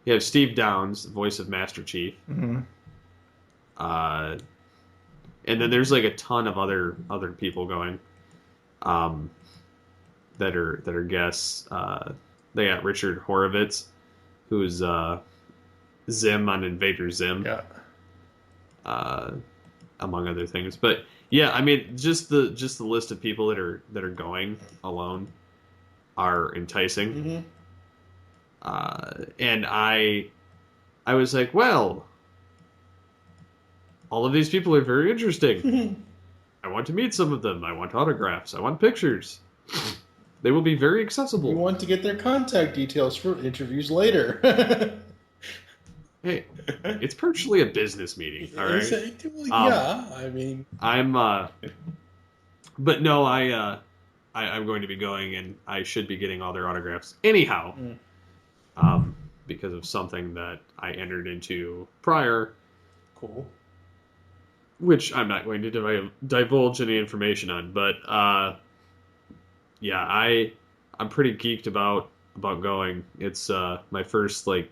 You have Steve Downs, the voice of Master Chief. Mm-hmm. And then there's like a ton of other people going, that are guests. They got Richard Horowitz, who's Zim on Invader Zim, Yeah. among other things. But yeah, I mean, just the list of people that are going alone are enticing. Mm-hmm. And I was like, well, all of these people are very interesting. I want to meet some of them. I want autographs. I want pictures. They will be very accessible. We want to get their contact details for interviews later. Hey, it's partially a business meeting, all right? Yeah, I mean, I'm, but no, I'm going to be going, and I should be getting all their autographs anyhow, because of something that I entered into prior, cool. which I'm not going to divulge any information on. But yeah, I'm pretty geeked about going. It's my first like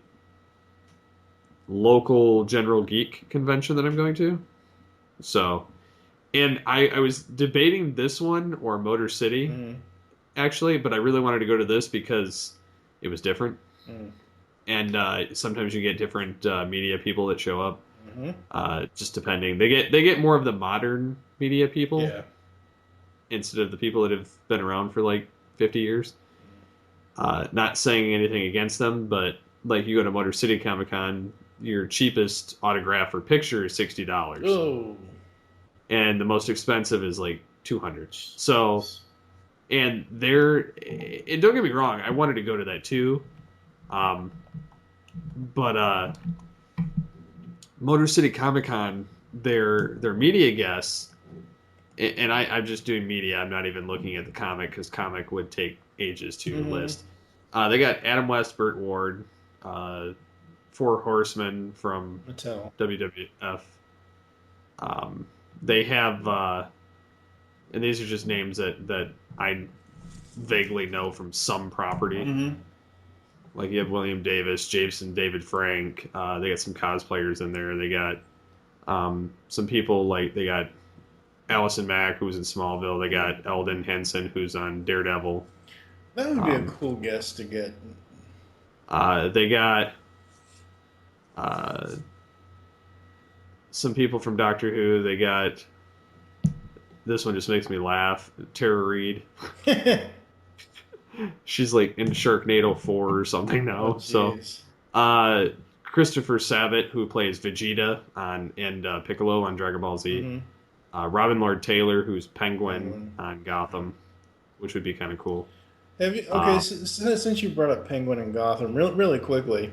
local general geek convention that I'm going to. So, and I was debating this one or Motor City, actually, but I really wanted to go to this because it was different. And sometimes you get different media people that show up. Just depending, they get more of the modern media people, instead of the people that have been around for like 50 years. Not saying anything against them, but like you go to Motor City Comic Con, your cheapest autograph or picture is $60. Oh. And the most expensive is like $200. So, and don't get me wrong, I wanted to go to that too. But Motor City Comic Con, their media guests, and I'm just doing media, I'm not even looking at the comic because comic would take ages to list. They got Adam West, Burt Ward, Four Horsemen from Mattel. WWF. They have, and these are just names that I vaguely know from some property. Like you have William Davis, Jason David Frank. They got some cosplayers in there. They got some people like they got Allison Mack, who's in Smallville. They got Eldon Henson, who's on Daredevil. That would be a cool guest to get. They got some people from Doctor Who. They got, this one just makes me laugh, Tara Reid. She's like in Sharknado 4 or something now. So Christopher Sabat, who plays Vegeta and Piccolo on Dragon Ball Z. Robin Lord Taylor, who's Penguin on Gotham, which would be kind of cool. Have you, since you brought up Penguin and Gotham, really quickly,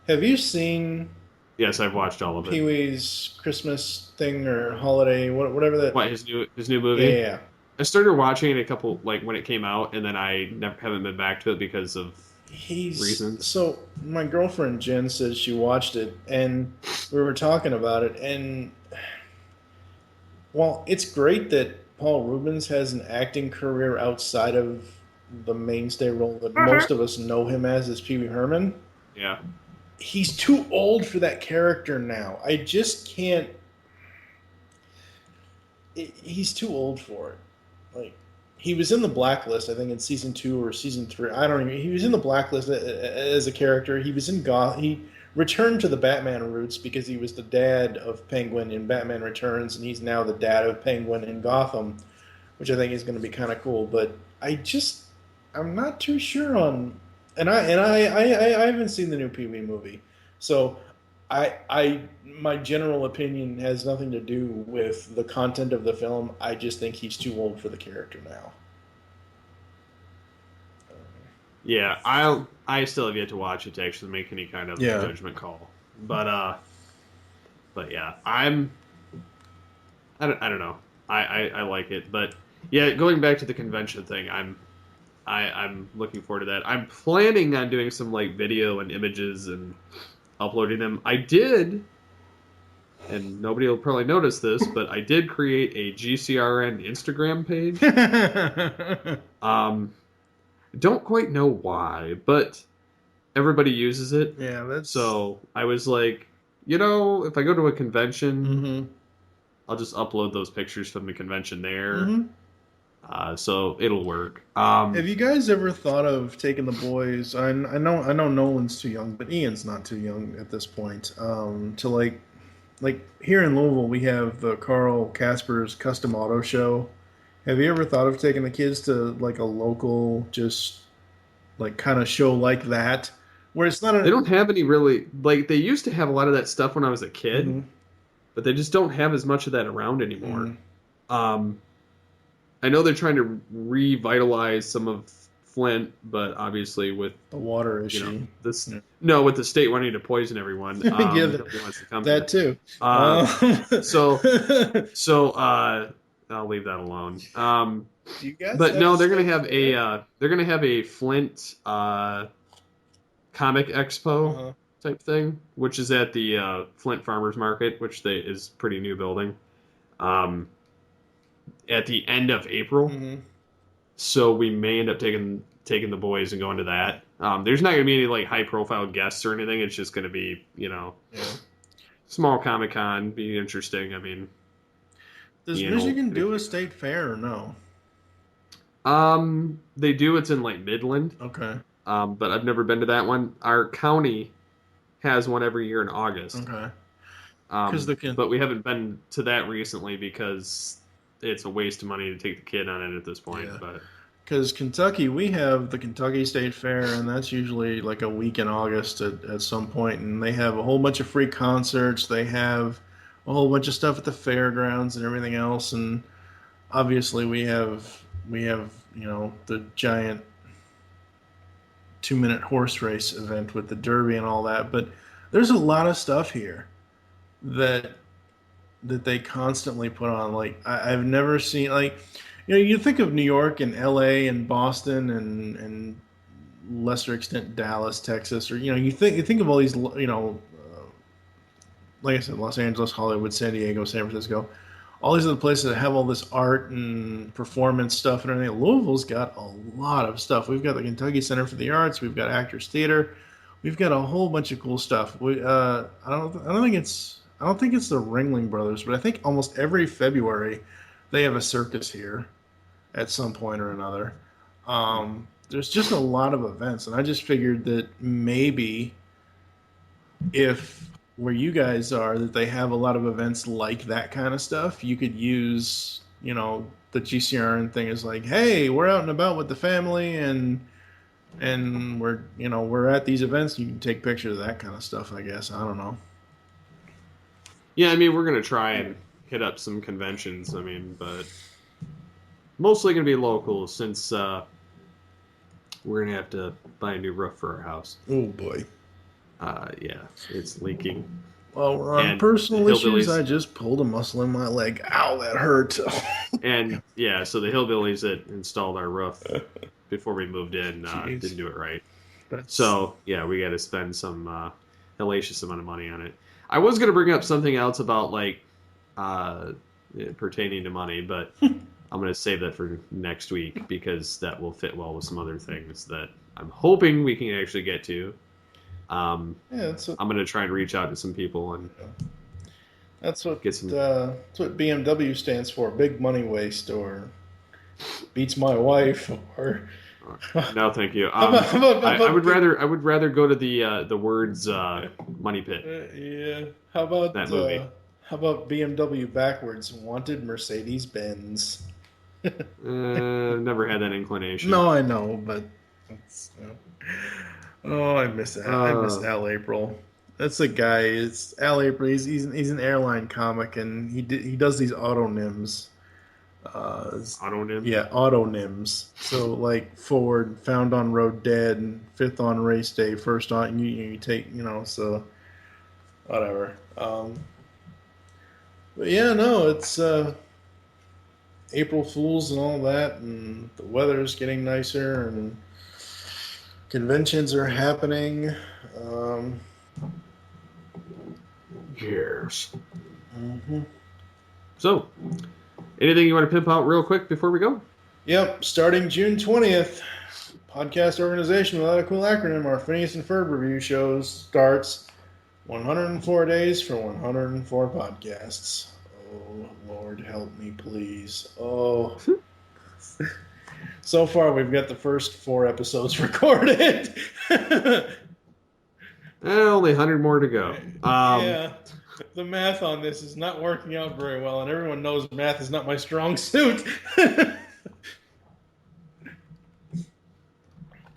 have you seen? Yes, I've watched all of it. Pee-wee's Christmas thing or holiday, whatever that. What, his new movie? Yeah. I started watching it a couple, like when it came out, and then I haven't been back to it because of reasons. So my girlfriend Jen says she watched it, and we were talking about it, and while it's great that Paul Reubens has an acting career outside of the mainstay role that most of us know him as Pee Wee Herman. Yeah. He's too old for that character now. I just can't. He's too old for it. Like, he was in the Blacklist, I think, in season 2 or season 3. I don't even. He was in the Blacklist as a character. He was in He returned to the Batman roots because he was the dad of Penguin in Batman Returns, and he's now the dad of Penguin in Gotham, which I think is going to be kind of cool. But I'm not too sure on. And I haven't seen the new Pee-wee movie, so my general opinion has nothing to do with the content of the film. I just think he's too old for the character now. Yeah, I still have yet to watch it to actually make any kind of judgment call. But yeah, I don't know. I like it, but yeah, going back to the convention thing, I'm looking forward to that. I'm planning on doing some like video and images and uploading them. I did, and nobody will probably notice this, but I did create a GCRN Instagram page. Don't quite know why, but everybody uses it. Yeah, so I was like, if I go to a convention, I'll just upload those pictures from the convention there. So it'll work. Have you guys ever thought of taking the boys? I know Nolan's too young, but Ian's not too young at this point. To like here in Louisville, we have the Carl Casper's Custom Auto Show. Have you ever thought of taking the kids to like a local, just like kind of show like that, where it's not? They don't have any really like they used to have a lot of that stuff when I was a kid, but they just don't have as much of that around anymore. I know they're trying to revitalize some of Flint, but obviously with the water issue, with the state wanting to poison everyone, nobody wants to come that here. Too. So I'll leave that alone. You guys but no, they're gonna have a Flint comic expo type thing, which is at the Flint Farmers Market, which is pretty new building. At the end of April, so we may end up taking the boys and going to that. There's not going to be any like high profile guests or anything. It's just going to be small Comic Con, be interesting. I mean, does Michigan do a state fair or no? They do. It's in like Midland. Okay. But I've never been to that one. Our county has one every year in August. Okay. But we haven't been to that recently because it's a waste of money to take the kid on it at this point. Yeah. But Because Kentucky, we have the Kentucky State Fair, and that's usually like a week in August at some point, and they have a whole bunch of free concerts. They have a whole bunch of stuff at the fairgrounds and everything else, and obviously we have the giant 2-minute horse race event with the Derby and all that. But there's a lot of stuff here that they constantly put on. Like I've never seen like. You think of New York and L.A. and Boston and lesser extent Dallas, Texas, or you think of all these like I said, Los Angeles, Hollywood, San Diego, San Francisco, all these other places that have all this art and performance stuff and everything. Louisville's got a lot of stuff. We've got the Kentucky Center for the Arts. We've got Actors Theater. We've got a whole bunch of cool stuff. I don't think it's the Ringling Brothers, but I think almost every February they have a circus here at some point or another. There's just a lot of events, and I just figured that maybe if where you guys are, that they have a lot of events like that kind of stuff, you could use, the GCRN thing is like, hey, we're out and about with the family, and we're at these events. You can take pictures of that kind of stuff, I guess. I don't know. Yeah, I mean, we're going to try and hit up some conventions, but mostly going to be local since we're going to have to buy a new roof for our house. Oh, boy. Yeah, it's leaking. Well, on personal issues, I just pulled a muscle in my leg. Ow, that hurt. And, yeah, so the hillbillies that installed our roof before we moved in didn't do it right. So, yeah, we got to spend some hellacious amount of money on it. I was going to bring up something else about, pertaining to money, but I'm going to save that for next week because that will fit well with some other things that I'm hoping we can actually get to. I'm going to try and reach out to some people and that's what get some. That's what BMW stands for: big money waste, or beats my wife, or. No, thank you. I would rather go to the words money pit. Yeah. How about that movie? How about BMW backwards? Wanted Mercedes Benz. Never had that inclination. No, I know, but I miss that. I miss Al April. That's the guy. It's Al April. He's an airline comic, and he does these autonyms. Autonym? Yeah, autonyms. So like forward, found on road dead, and fifth on race day, first on you take so whatever. But yeah, no, it's April Fools and all that, and the weather's getting nicer, and conventions are happening. Yes. Mm-hmm. So, anything you want to pimp out real quick before we go? Yep, starting June 20th, podcast organization without a cool acronym, our Phineas and Ferb review shows starts 104 days for 104 podcasts. Oh, Lord, help me, please. Oh. So far, we've got the first 4 episodes recorded. Only 100 more to go. Yeah, the math on this is not working out very well, and everyone knows math is not my strong suit.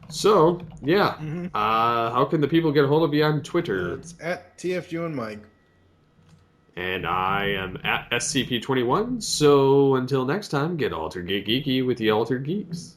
So, yeah. How can the people get a hold of you on Twitter? It's at TFG1 Mike. And I am at SCP-21. So, until next time, get Altered Geeky with the Altered Geeks.